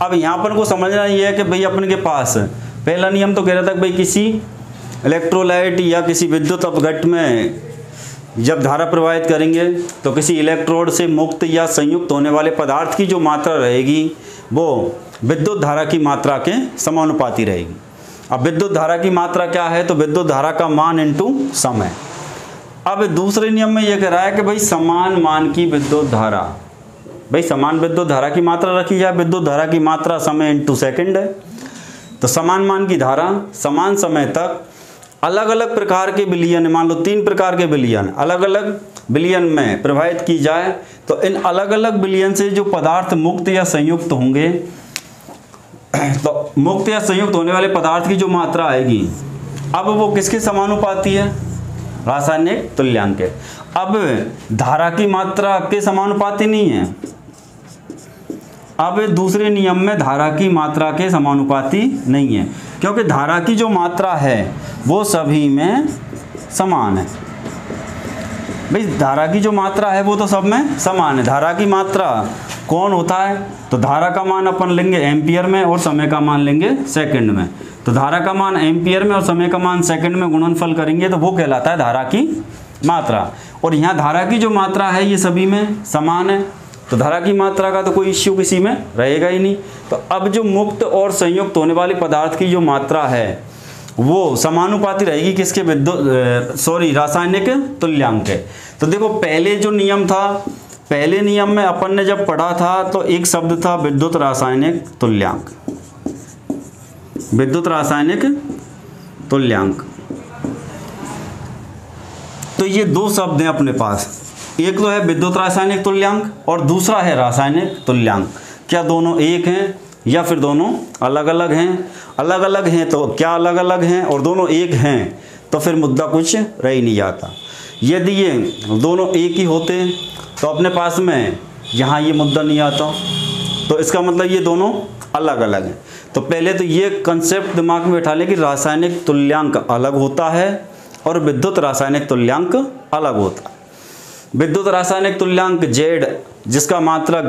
अब यहाँ पर को समझना ये है कि भाई अपन के पास पहला नियम तो कह रहा था कि भाई किसी इलेक्ट्रोलाइट या किसी विद्युत अपघट में जब धारा प्रवाहित करेंगे तो किसी इलेक्ट्रोड से मुक्त या संयुक्त होने वाले पदार्थ की जो मात्रा रहेगी वो विद्युत धारा की मात्रा के समानुपाती रहेगी। अब विद्युत धारा की मात्रा क्या है, तो विद्युत धारा का मान इंटू समय। अब दूसरे नियम में यह कह रहा है कि भाई समान मान की विद्युत धारा, भाई समान विद्युत धारा की मात्रा रखी जाए, विद्युत धारा की मात्रा समय इंटू सेकंड है। तो समान मान की धारा समान समय तक अलग अलग प्रकार के विलयन, मान लो 3 प्रकार के विलयन अलग अलग विलयन में प्रवाहित की जाए तो इन अलग अलग विलयन से जो पदार्थ मुक्त या संयुक्त होंगे, तो मुक्त या संयुक्त होने वाले पदार्थ की जो मात्रा आएगी अब वो किसके समानुपाती है, रासायनिक तुल्यांक है। अब धारा की मात्रा के समानुपाती नहीं है, अब दूसरे नियम में धारा की मात्रा के समानुपाती नहीं है, क्योंकि धारा की जो मात्रा है वो सभी में समान है। भाई धारा की जो मात्रा है वो तो सब में समान है। धारा की मात्रा कौन होता है, तो धारा का मान अपन लेंगे एम्पियर में और समय का मान लेंगे सेकंड में। तो धारा का मान एम्पियर में और समय का मान सेकंड में गुणनफल करेंगे तो वो कहलाता है धारा की मात्रा। और यहाँ धारा की जो मात्रा है ये सभी में समान है, तो धारा की मात्रा का तो कोई इश्यू किसी में रहेगा ही नहीं। तो अब जो मुक्त और संयुक्त होने वाले पदार्थ की जो मात्रा है वो समानुपाती रहेगी किसके, रासायनिक तुल्यांक है। तो देखो पहले जो नियम था, पहले नियम में अपन ने जब पढ़ा था तो एक शब्द था विद्युत रासायनिक तुल्यांक, विद्युत रासायनिक तुल्यांक। तो ये 2 शब्द हैं अपने पास, एक तो है विद्युत रासायनिक तुल्यांक और दूसरा है रासायनिक तुल्यांक। क्या दोनों एक हैं या फिर दोनों अलग अलग हैं? अलग अलग हैं तो क्या अलग अलग हैं, और दोनों एक हैं तो फिर मुद्दा कुछ रह ही नहीं जाता। यदि ये दोनों एक ही होते तो अपने पास में यहाँ ये मुद्दा नहीं आता, तो इसका मतलब ये दोनों अलग अलग हैं। तो पहले तो ये कंसेप्ट दिमाग में बैठा लें कि रासायनिक तुल्यांक अलग होता है और विद्युत रासायनिक तुल्यांक अलग होता है। विद्युत रासायनिक तुल्यांक Z जिसका मात्रक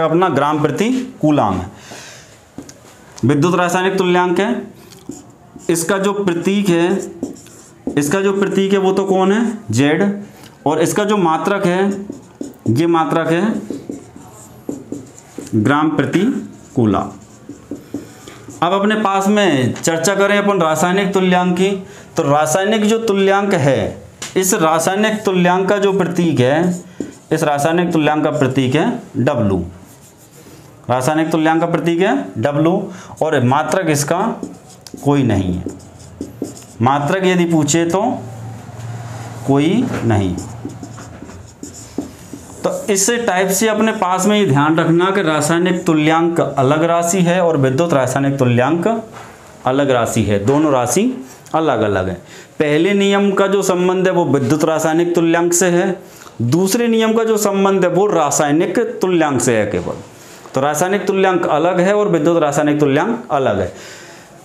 अपना ग्राम प्रति कूलाम है। विद्युत रासायनिक तुल्यांक है, इसका जो प्रतीक है वो तो कौन है, Z, और इसका जो मात्रक है ये मात्रक है ग्राम प्रति कूलाम। अब अपने पास में चर्चा करें अपन रासायनिक तुल्यांक की, तो रासायनिक जो तुल्यांक है, इस रासायनिक तुल्यांक का जो प्रतीक है, इस रासायनिक तुल्यांक का प्रतीक है W। रासायनिक तुल्यांक का प्रतीक है W और मात्रक इसका कोई नहीं है। मात्रक यदि पूछे तो कोई नहीं। तो इस टाइप से अपने पास में ये ध्यान रखना कि रासायनिक तुल्यांक अलग राशि है और विद्युत रासायनिक तुल्यांक अलग राशि है, दोनों राशि अलग अलग है। पहले नियम का जो संबंध है वो विद्युत रासायनिक तुल्यांक से है, दूसरे नियम का जो संबंध है वो रासायनिक तुल्यांक से है केवल। तो रासायनिक तुल्यांक अलग है और विद्युत रासायनिक तुल्यांक अलग है।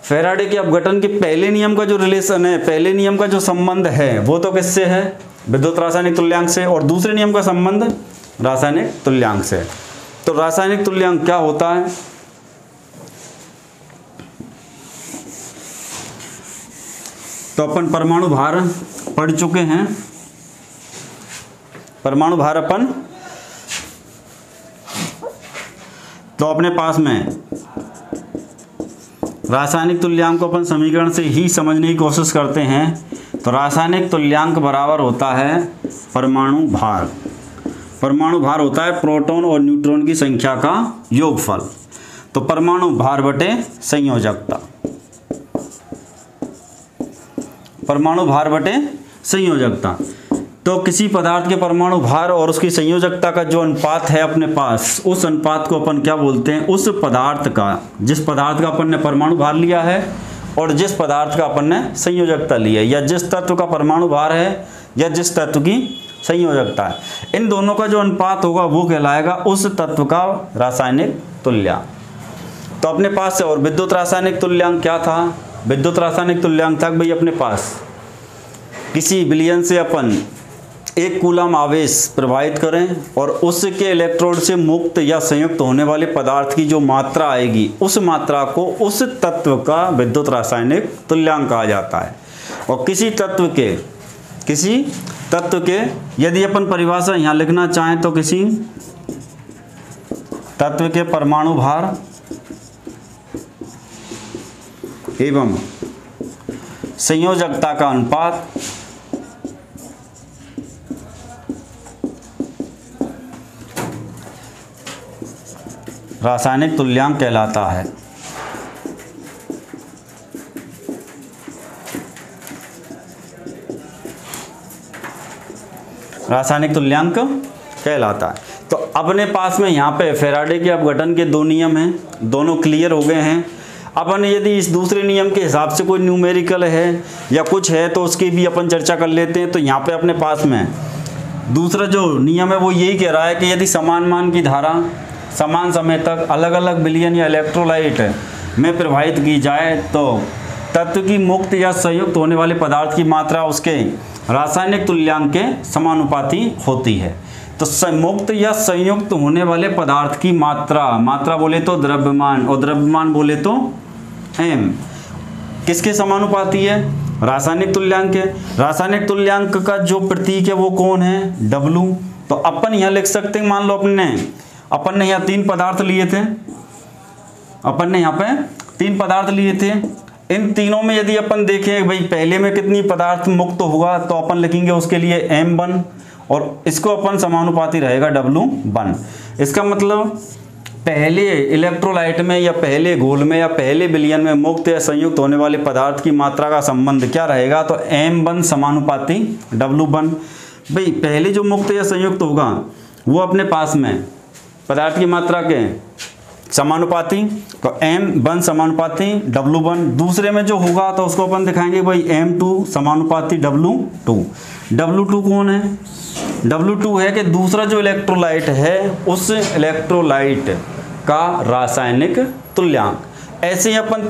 फैराडे के अपघटन के पहले नियम का जो रिलेशन है, पहले नियम का जो संबंध है वो तो किससे है, विद्युत रासायनिक तुल्यांक से, और दूसरे नियम का संबंध रासायनिक तुल्यांक से। तो रासायनिक तुल्यांक क्या होता है, तो अपन परमाणु भार पढ़ चुके हैं। परमाणु भार अपन तो अपने पास में रासायनिक तुल्यांक को अपन समीकरण से ही समझने की कोशिश करते हैं। तो रासायनिक तुल्यांक बराबर होता है परमाणु भार। परमाणु भार होता है प्रोटॉन और न्यूट्रॉन की संख्या का योगफल। तो परमाणु भार बटे संयोजकता, परमाणु भार बटे संयोजकता। तो किसी पदार्थ के परमाणु भार और उसकी संयोजकता का जो अनुपात है अपने पास, उस अनुपात को अपन क्या बोलते हैं, उस पदार्थ का, जिस पदार्थ का अपन ने परमाणु भार लिया है और जिस पदार्थ का अपन ने संयोजकता ली है, या जिस तत्व का परमाणु भार है या जिस तत्व की संयोजकता है, इन दोनों का जो अनुपात होगा वो कहलाएगा उस तत्व का रासायनिक तुल्यांक। तो अपने पास से, और विद्युत रासायनिक तुल्यांक क्या था, विद्युत रासायनिक तुल्यांक था भाई अपने पास किसी विलयन से अपन 1 कूलम आवेश प्रवाहित करें और उसके इलेक्ट्रोड से मुक्त या संयुक्त होने वाले पदार्थ की जो मात्रा आएगी, उस मात्रा को उस तत्व का विद्युत रासायनिक तुल्यांक कहा जाता है। और किसी तत्व के यदि अपन परिभाषा यहाँ लिखना चाहें तो किसी तत्व के परमाणु भार एवं संयोजकता का अनुपात रासायनिक तुल्यांक कहलाता है। रासायनिक तुल्यांक कहलाता है। तो अपने पास में यहाँ पे फैराडे के अपघटन के 2 नियम हैं, दोनों क्लियर हो गए हैं। अपन यदि इस दूसरे नियम के हिसाब से कोई न्यूमेरिकल है या कुछ है तो उसकी भी अपन चर्चा कर लेते हैं। तो यहाँ पे अपने पास में दूसरा जो नियम है वो यही कह रहा है कि यदि समान मान की धारा समान समय तक अलग अलग विलयन या इलेक्ट्रोलाइट में प्रवाहित की जाए तो तत्व की मुक्त या संयुक्त होने वाले पदार्थ की मात्रा उसके रासायनिक तुल्यांक के समानुपाती होती है। तो मुक्त या संयुक्त होने वाले पदार्थ की मात्रा बोले तो द्रव्यमान, और द्रव्यमान बोले तो m, किसके समानुपाती है, रासायनिक तुल्यांक है। रासायनिक तुल्यांक का जो प्रतीक है वो कौन है, W। तो अपन यहाँ लिख सकते हैं, मान लो अपन ने यहाँ 3 पदार्थ लिए थे, अपन ने यहाँ पे 3 पदार्थ लिए थे। इन तीनों में यदि अपन देखें भाई पहले में कितनी पदार्थ मुक्त होगा तो अपन लिखेंगे उसके लिए M1 और इसको अपन समानुपाती रहेगा W1। इसका मतलब पहले इलेक्ट्रोलाइट में या पहले घोल में या पहले विलयन में मुक्त या संयुक्त होने वाले पदार्थ की मात्रा का संबंध क्या रहेगा, तो M1 समानुपाती W1। भाई पहले जो मुक्त या संयुक्त होगा वो अपने पास में पदार्थ की मात्रा के समानुपाती, तो M1 समानुपाती W1। दूसरे में जो होगा तो उसको अपन दिखाएंगे भाई M2 समानुपाती W2। W2 कौन है, W2 है कि दूसरा जो इलेक्ट्रोलाइट है उस इलेक्ट्रोलाइट का रासायनिक तुल्यांक। ऐसे ही अपन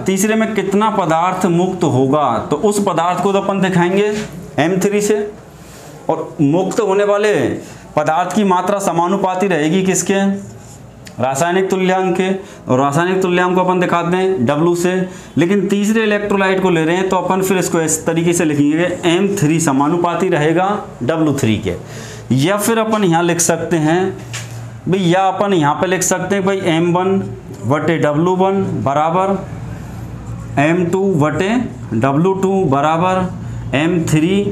तीसरे में कितना पदार्थ मुक्त होगा, तो उस पदार्थ को तो अपन दिखाएंगे M3 से, और मुक्त होने वाले पदार्थ की मात्रा समानुपाती रहेगी किसके, रासायनिक तुल्यांक के, और रासायनिक तुल्यांक को अपन दिखाते हैं W से। लेकिन तीसरे इलेक्ट्रोलाइट को ले रहे हैं तो अपन फिर इसको इस तरीके से लिखेंगे M3 समानुपाती रहेगा W3 के, या फिर अपन यहाँ लिख सकते हैं भाई, या अपन यहाँ पे लिख सकते हैं भाई M1 बटे W1 बराबर M2 बटे W2 बराबर M3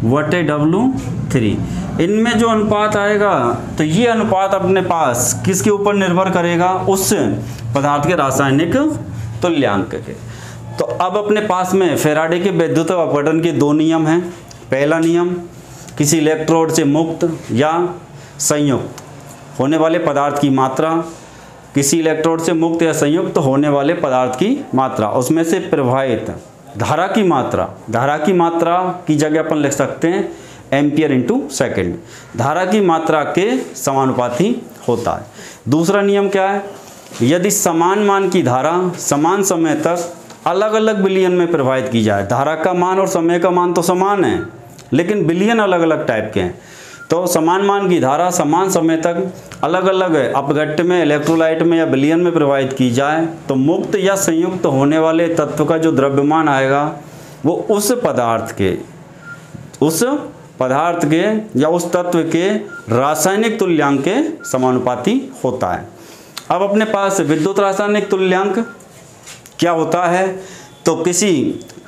बटे W3। इनमें जो अनुपात आएगा तो ये अनुपात अपने पास किसके ऊपर निर्भर करेगा, उस पदार्थ के रासायनिक तुल्यांक के। तो अब अपने पास में फैराडे के वैद्युत अपघटन के दो नियम हैं। पहला नियम, किसी इलेक्ट्रोड से मुक्त या संयुक्त होने वाले पदार्थ की मात्रा, किसी इलेक्ट्रोड से मुक्त या संयुक्त होने वाले पदार्थ की मात्रा, उसमें से प्रवाहित धारा की मात्रा की जगह अपन लिख सकते हैं एम्पियर इंटू सेकेंड, धारा की मात्रा के समानुपाती होता है। दूसरा नियम क्या है, यदि समान मान की धारा समान समय तक अलग अलग बिलियन में प्रवाहित की जाए, धारा का मान और समय का मान तो समान है लेकिन बिलियन अलग अलग टाइप के हैं, तो समान मान की धारा समान समय तक अलग अलग अपघट्य में, इलेक्ट्रोलाइट में या बिलियन में प्रवाहित की जाए, तो मुक्त या संयुक्त होने वाले तत्व का जो द्रव्यमान आएगा वो उस पदार्थ के या उस तत्व के रासायनिक तुल्यांक के समानुपाती होता है। अब अपने पास विद्युत रासायनिक तुल्यांक क्या होता है, तो किसी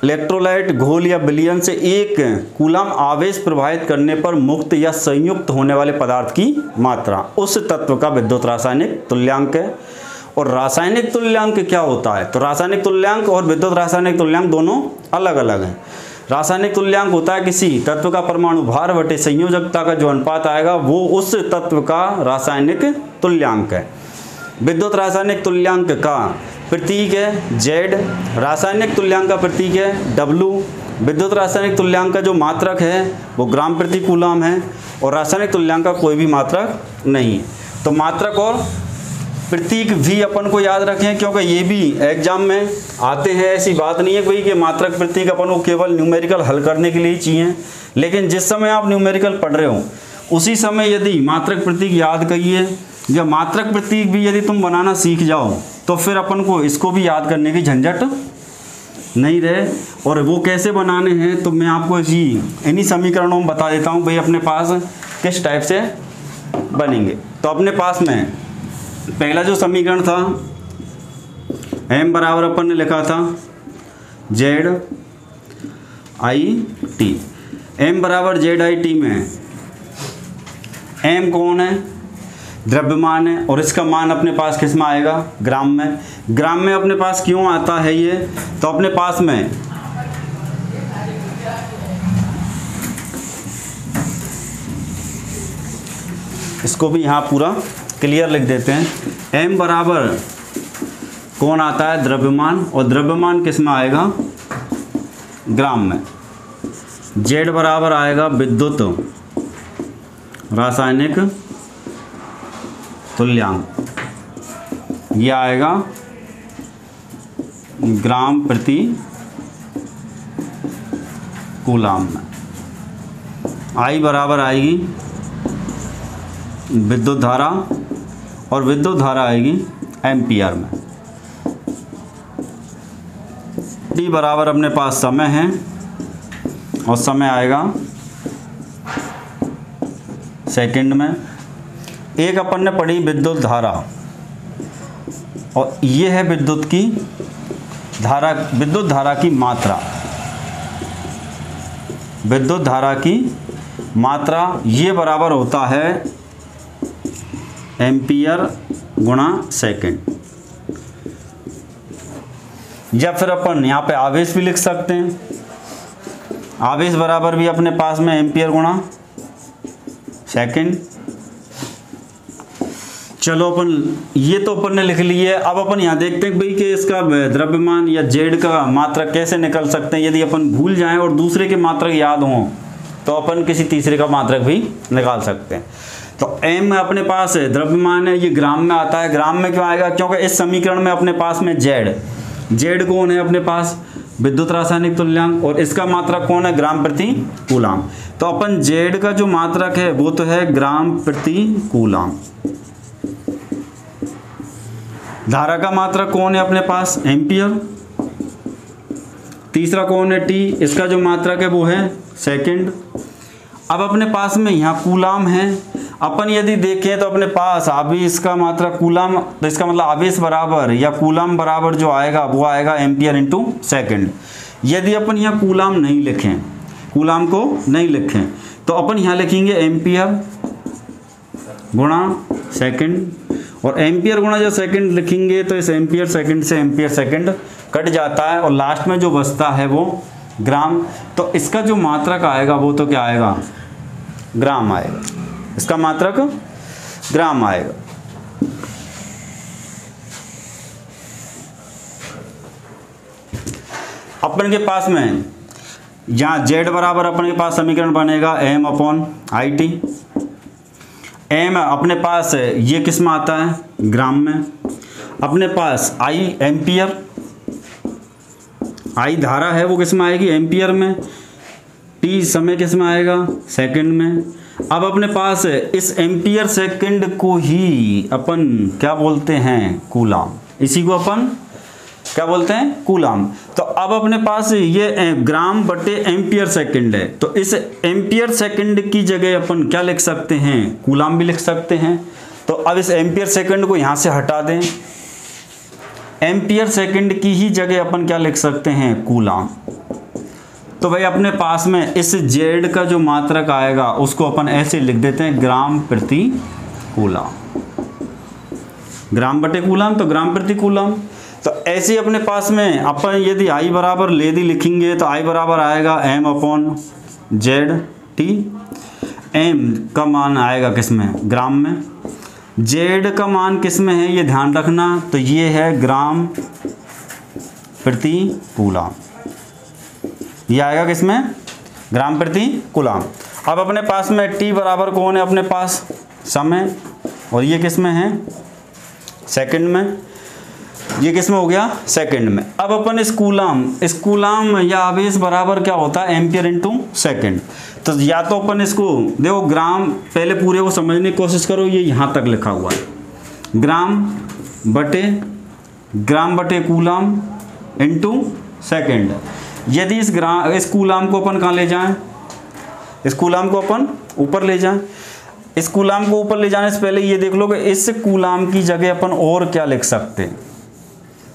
इलेक्ट्रोलाइट घोल या विलयन से 1 कूलम आवेश प्रवाहित करने पर मुक्त या संयुक्त होने वाले पदार्थ की मात्रा उस तत्व का विद्युत रासायनिक तुल्यांक है। और रासायनिक तुल्यांक क्या होता है, तो रासायनिक तुल्यांक और विद्युत रासायनिक तुल्यांक दोनों अलग अलग हैं। रासायनिक तुल्यांक होता है किसी तत्व का परमाणु भार बटे संयोजकता का जो अनुपात आएगा वो उस तत्व का रासायनिक तुल्यांक है। विद्युत रासायनिक तुल्यांक का प्रतीक है Z, रासायनिक तुल्यांक का प्रतीक है W, विद्युत रासायनिक तुल्यांक का जो मात्रक है वो ग्राम प्रति कूलम है, और रासायनिक तुल्यांक का कोई भी मात्रक नहीं है। तो मात्रक और प्रतीक भी अपन को याद रखें, क्योंकि ये भी एग्जाम में आते हैं। ऐसी बात नहीं है कोई कि मात्रक प्रतीक अपन को केवल न्यूमेरिकल हल करने के लिए चाहिए, लेकिन जिस समय आप न्यूमेरिकल पढ़ रहे हो उसी समय यदि मात्रक प्रतीक याद करिए, या मात्रक प्रतीक भी यदि तुम बनाना सीख जाओ तो फिर अपन को इसको भी याद करने की झंझट नहीं रहे। और वो कैसे बनाने हैं तो मैं आपको इन्हीं समीकरणों में बता देता हूँ भाई अपने पास किस टाइप से बनेंगे। तो अपने पास में पहला जो समीकरण था M बराबर अपन ने लिखा था ZIT, M बराबर ZIT में M कौन है, द्रव्यमान है, और इसका मान अपने पास किस में आएगा, ग्राम में। ग्राम में अपने पास क्यों आता है ये, तो अपने पास में इसको भी यहाँ पूरा क्लियर लिख देते हैं। M बराबर कौन आता है, द्रव्यमान, और द्रव्यमान किस में आएगा, ग्राम में। Z बराबर आएगा विद्युत रासायनिक तुल्यांक, ये आएगा ग्राम प्रति कूलम में। I बराबर आएगी विद्युत धारा, और विद्युत धारा आएगी एम्पियर में। T बराबर अपने पास समय है, और समय आएगा सेकंड में। एक अपन ने पढ़ी विद्युत धारा, और ये है विद्युत धारा की मात्रा। विद्युत धारा की मात्रा ये बराबर होता है एम्पियर गुणा सेकंड, या फिर अपन यहाँ पे आवेश भी लिख सकते हैं। आवेश बराबर भी अपने पास में एम्पियर गुणा सेकंड। चलो अपन ये तो अपन ने लिख लिए। अब अपन यहाँ देखते हैं भाई कि इसका द्रव्यमान या Z का मात्रक कैसे निकल सकते हैं। यदि अपन भूल जाएं और दूसरे के मात्रक याद हों तो अपन किसी तीसरे का मात्रक भी निकाल सकते हैं। तो m अपने पास है द्रव्यमान है, ये ग्राम में आता है। ग्राम में क्यों आएगा? क्योंकि इस समीकरण में अपने पास में z कौन है अपने पास? विद्युत रासायनिक तुल्यांक। और इसका मात्रक कौन है? ग्राम प्रति कूलाम। तो अपन z का जो मात्रक है वो तो है ग्राम प्रति कूलाम। धारा का मात्रक कौन है अपने पास? एम्पियर। तीसरा कौन है? t, इसका जो मात्रक है वो है सेकंड। अब अपने पास में यहाँ कूलाम है। अपन यदि देखें तो अपने पास आवेश का मात्रक कूलाम, तो इसका मतलब आवेश बराबर या कूलाम बराबर जो आएगा वो आएगा एम्पियर इंटू सेकेंड। यदि अपन यहाँ कूलाम नहीं लिखें, कूलाम को नहीं लिखें, तो अपन यहाँ लिखेंगे एम्पियर गुणा सेकंड। और एम्पियर गुणा जब सेकंड लिखेंगे तो इस एम्पियर सेकंड से एम्पियर सेकंड कट जाता है और लास्ट में जो बचता है वो ग्राम। तो इसका जो मात्रक आएगा वो तो क्या आएगा? ग्राम आएगा। इसका मात्रक ग्राम आएगा। अपन के पास में यहाँ z बराबर अपन के पास समीकरण बनेगा m upon I T. m अपने पास ये किस में आता है? ग्राम में। अपने पास I एम्पियर, I धारा है वो किस में आएगी? एम्पियर में। t समय किस में आएगा? सेकंड में। अब अपने पास इस एम्पियर सेकंड को ही अपन क्या बोलते हैं? कूलाम। इसी को अपन क्या बोलते हैं? कूलाम। तो अब अपने पास ये ग्राम बटे एम्पियर सेकंड है, तो इस एम्पियर सेकंड की जगह अपन क्या लिख सकते हैं? कूलाम भी लिख सकते हैं। तो अब इस एम्पियर सेकंड को यहाँ से हटा दें, एम्पियर सेकंड की ही जगह अपन क्या लिख सकते हैं? कूलाम। तो भाई अपने पास में इस z का जो मात्रक आएगा उसको अपन ऐसे लिख देते हैं ग्राम प्रति कूलाम। ग्राम बटे कूलाम तो ग्राम प्रति कूलाम। तो ऐसे अपने पास में अपन यदि I बराबर लेदी लिखेंगे तो I बराबर आएगा m upon Z T. m का मान आएगा किस में? ग्राम में। z का मान किस में है ये ध्यान रखना, तो ये है ग्राम प्रति कूलाम। ये आएगा किस में? ग्राम प्रति कूलाम। अब अपने पास में t बराबर कौन है अपने पास? समय। और ये किस में है? सेकंड में। ये किस में हो गया? सेकंड में। अब अपन इस कूलाम या आवेश बराबर क्या होता है? Ampere into second. तो या तो अपन इसको देखो ग्राम, पहले पूरे को समझने की कोशिश करो, ये यहाँ तक लिखा हुआ है ग्राम बटे कूलाम इंटू सेकंड। यदि इस कूलाम को अपन कहाँ ले जाएं? इस कूलाम को अपन ऊपर ले जाएं। इस कूलाम को ऊपर ले जाने से पहले ये देख लो कि इस कूलाम की जगह अपन और क्या लिख सकते हैं।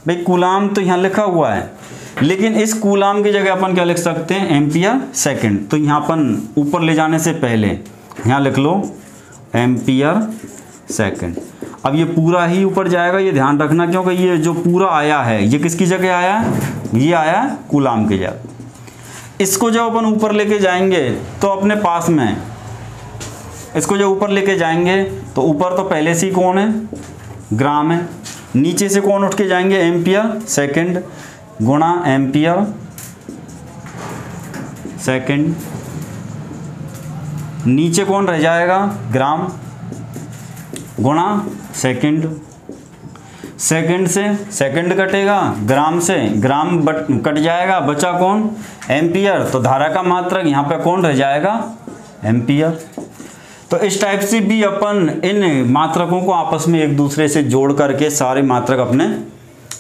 भाई कूलाम तो यहाँ लिखा हुआ है, लेकिन इस कूलाम की जगह अपन क्या लिख सकते हैं? Ampere second. तो यहाँ अपन ऊपर ले जाने से पहले यहाँ लिख लो एम्पियर सेकंड। अब ये पूरा ही ऊपर जाएगा, ये ध्यान रखना, क्योंकि ये जो पूरा आया है ये किसकी जगह आया है? ये आया कूलाम की जगह। इसको जब अपन ऊपर लेके जाएंगे तो अपने पास में इसको जब ऊपर लेके जाएंगे तो ऊपर तो पहले से ही कौन है? ग्राम है। नीचे से कौन उठ के जाएंगे? एम्पियर सेकंड गुणा एम्पियर सेकंड। नीचे कौन रह जाएगा? ग्राम गुणा सेकंड। सेकंड से सेकंड कटेगा, ग्राम से ग्राम कट जाएगा, बचा कौन? एम्पियर। तो धारा का मात्रक यहाँ पे कौन रह जाएगा? एम्पियर। तो इस टाइप से भी अपन इन मात्रकों को आपस में एक दूसरे से जोड़ करके सारे मात्रक अपने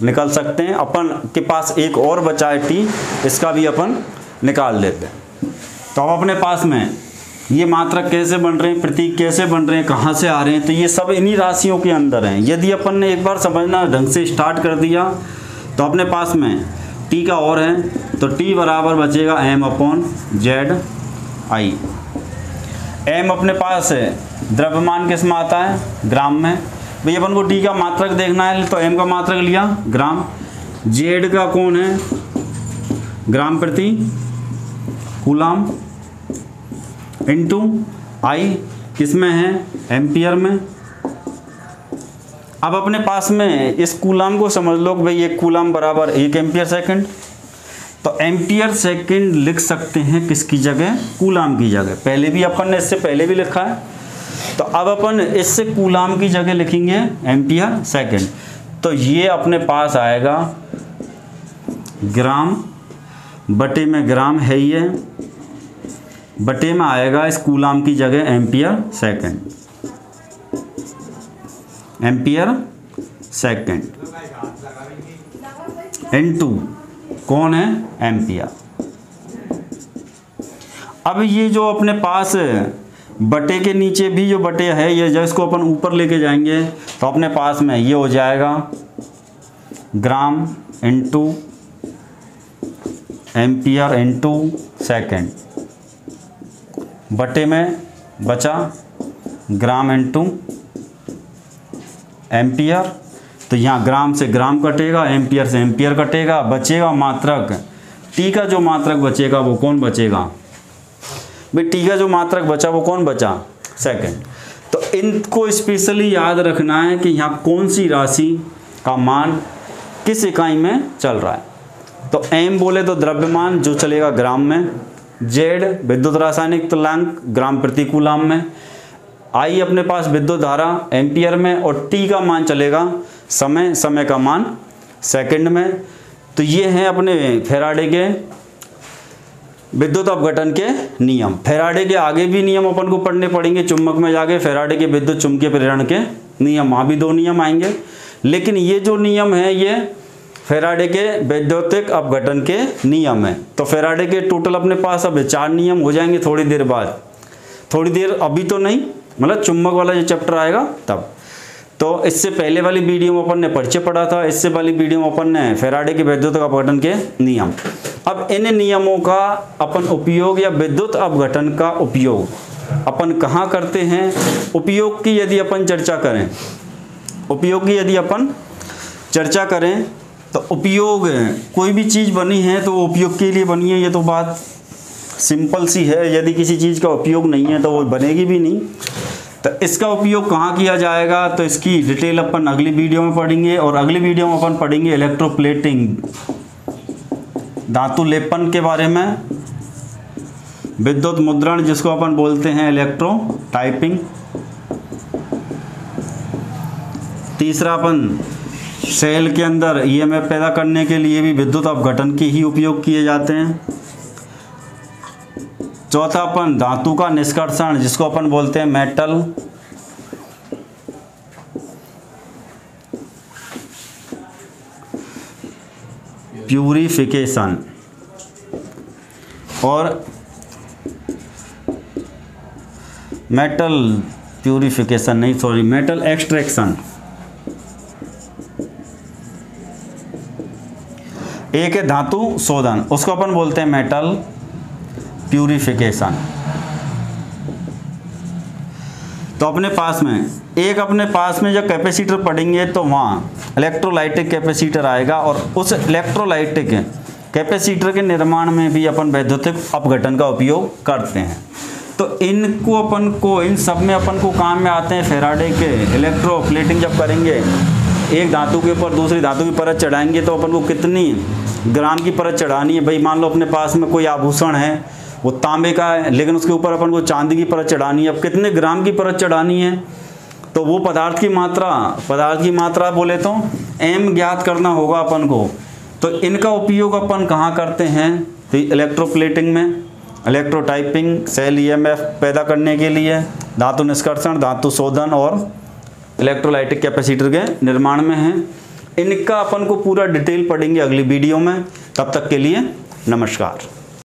निकाल सकते हैं। अपन के पास एक और बचा है टी, इसका भी अपन निकाल लेते हैं। तो अब अपने पास में ये मात्रक कैसे बन रहे हैं, प्रतीक कैसे बन रहे हैं, कहाँ से आ रहे हैं, तो ये सब इन्हीं राशियों के अंदर हैं। यदि अपन ने एक बार समझना ढंग से स्टार्ट कर दिया तो अपने पास में टी का और है, तो टी बराबर बचेगा m upon Z I. m अपने पास है द्रव्यमान किस में आता है? ग्राम में। भाई अपन को टी का मात्रक देखना है तो m का मात्रक लिया ग्राम। z का कौन है? ग्राम प्रति कूलाम इंटू आई किस में है? एम्पियर में। अब अपने पास में इस कूलाम को समझ लो कि भाई एक कूलाम बराबर 1 एम्पियर सेकंड। तो एम्पियर सेकंड लिख सकते हैं किसकी जगह? कूलाम की जगह। पहले भी अपन ने इससे पहले भी लिखा है। तो अब अपन इससे कूलाम की जगह लिखेंगे एम्पियर सेकंड। तो ये अपने पास आएगा ग्राम बटे में, ग्राम है ये, बटे में आएगा इस कूलाम की जगह ampere second, ampere second into कौन है, एम्पियर। अब ये जो अपने पास बटे के नीचे भी जो बटे है, ये जब इसको अपन ऊपर लेके जाएंगे तो अपने पास में ये हो जाएगा ग्राम इनटू एम्पियर इनटू सेकंड, बटे में बचा ग्राम इनटू एम्पियर। तो यहाँ ग्राम से ग्राम कटेगा, एम्पियर से एम्पियर कटेगा, बचेगा मात्रक। टी का जो मात्रक बचेगा वो कौन बचेगा भाई, टी का जो मात्रक बचा वो कौन बचा, सेकंड। तो इनको स्पेशली याद रखना है कि यहाँ कौन सी राशि का मान किस इकाई में चल रहा है। तो एम बोले तो द्रव्यमान जो चलेगा ग्राम में, जेड विद्युत रासायनिक तुल्यांक ग्राम प्रति कूलाम में, आई अपने पास विद्युत धारा एम्पियर में, और टी का मान चलेगा समय, समय का मान सेकंड में। तो ये हैं अपने फैराडे के विद्युत अपघटन के नियम। फैराडे के आगे भी नियम अपन को पढ़ने पड़ेंगे, चुंबक में जाके फैराडे के विद्युत चुंबकीय प्रेरण के नियम, वहाँ भी 2 नियम आएंगे। लेकिन ये जो नियम है ये फैराडे के वैद्युतिक अपघटन के नियम है। तो फैराडे के टोटल अपने पास अब 4 नियम हो जाएंगे थोड़ी देर बाद, थोड़ी देर अभी तो नहीं, मतलब चुंबक वाला जो चैप्टर आएगा तब। तो इससे पहले वाली वीडियो में अपन ने परिचय पढ़ा था, इससे वाली वीडियो में अपन ने फैराडे के वैद्युतिक अपघटन के नियम। अब इन नियमों का अपन उपयोग या विद्युत अपघटन का उपयोग अपन कहाँ करते हैं, उपयोग की यदि अपन चर्चा करें, उपयोग की यदि अपन चर्चा करें तो उपयोग, कोई भी चीज़ बनी है तो वो उपयोग के लिए बनी है, ये तो बात सिंपल सी है। यदि किसी चीज़ का उपयोग नहीं है तो वो बनेगी भी नहीं। तो इसका उपयोग कहाँ किया जाएगा, तो इसकी डिटेल अपन अगली वीडियो में पढ़ेंगे। और अगली वीडियो में अपन पढ़ेंगे इलेक्ट्रोप्लेटिंग, धातु लेपन के बारे में, विद्युत मुद्रण जिसको अपन बोलते हैं इलेक्ट्रो टाइपिंग। तीसरा अपन सेल के अंदर ईएमएफ पैदा करने के लिए भी विद्युत अपघटन के ही उपयोग किए जाते हैं। चौथा अपन धातु का निष्कर्षण जिसको अपन बोलते हैं मेटल प्यूरिफिकेशन, और मेटल प्यूरिफिकेशन नहीं, सॉरी, मेटल एक्सट्रैक्शन। एक है धातु शोधन, उसको अपन बोलते हैं मेटल प्यूरिफिकेशन। तो अपने पास में एक, अपने पास में जब कैपेसिटर पढ़ेंगे तो वहाँ इलेक्ट्रोलाइटिक कैपेसिटर आएगा, और उस इलेक्ट्रोलाइटिक कैपेसिटर के निर्माण में भी अपन वैद्युतिक अपघटन का उपयोग करते हैं। तो इनको अपन को, इन सब में अपन को काम में आते हैं फैराडे के इलेक्ट्रोप्लेटिंग। जब करेंगे एक धातु के ऊपर दूसरी धातु की परत चढ़ाएंगे तो अपन को कितनी ग्राम की परत चढ़ानी है। भाई मान लो अपने पास में कोई आभूषण है, वो तांबे का है, लेकिन उसके ऊपर अपन को चांदी की परत चढ़ानी है। अब कितने ग्राम की परत चढ़ानी है, तो वो पदार्थ की मात्रा बोले तो एम ज्ञात करना होगा अपन को। तो इनका उपयोग अपन कहाँ करते हैं, तो इलेक्ट्रोप्लेटिंग में, इलेक्ट्रोटाइपिंग, सेल ईएमएफ पैदा करने के लिए, धातु निष्कर्षण, धातु शोधन और इलेक्ट्रोलाइटिक कैपेसिटर के निर्माण में है। इनका अपन को पूरा डिटेल पढ़ेंगे अगली वीडियो में। तब तक के लिए नमस्कार।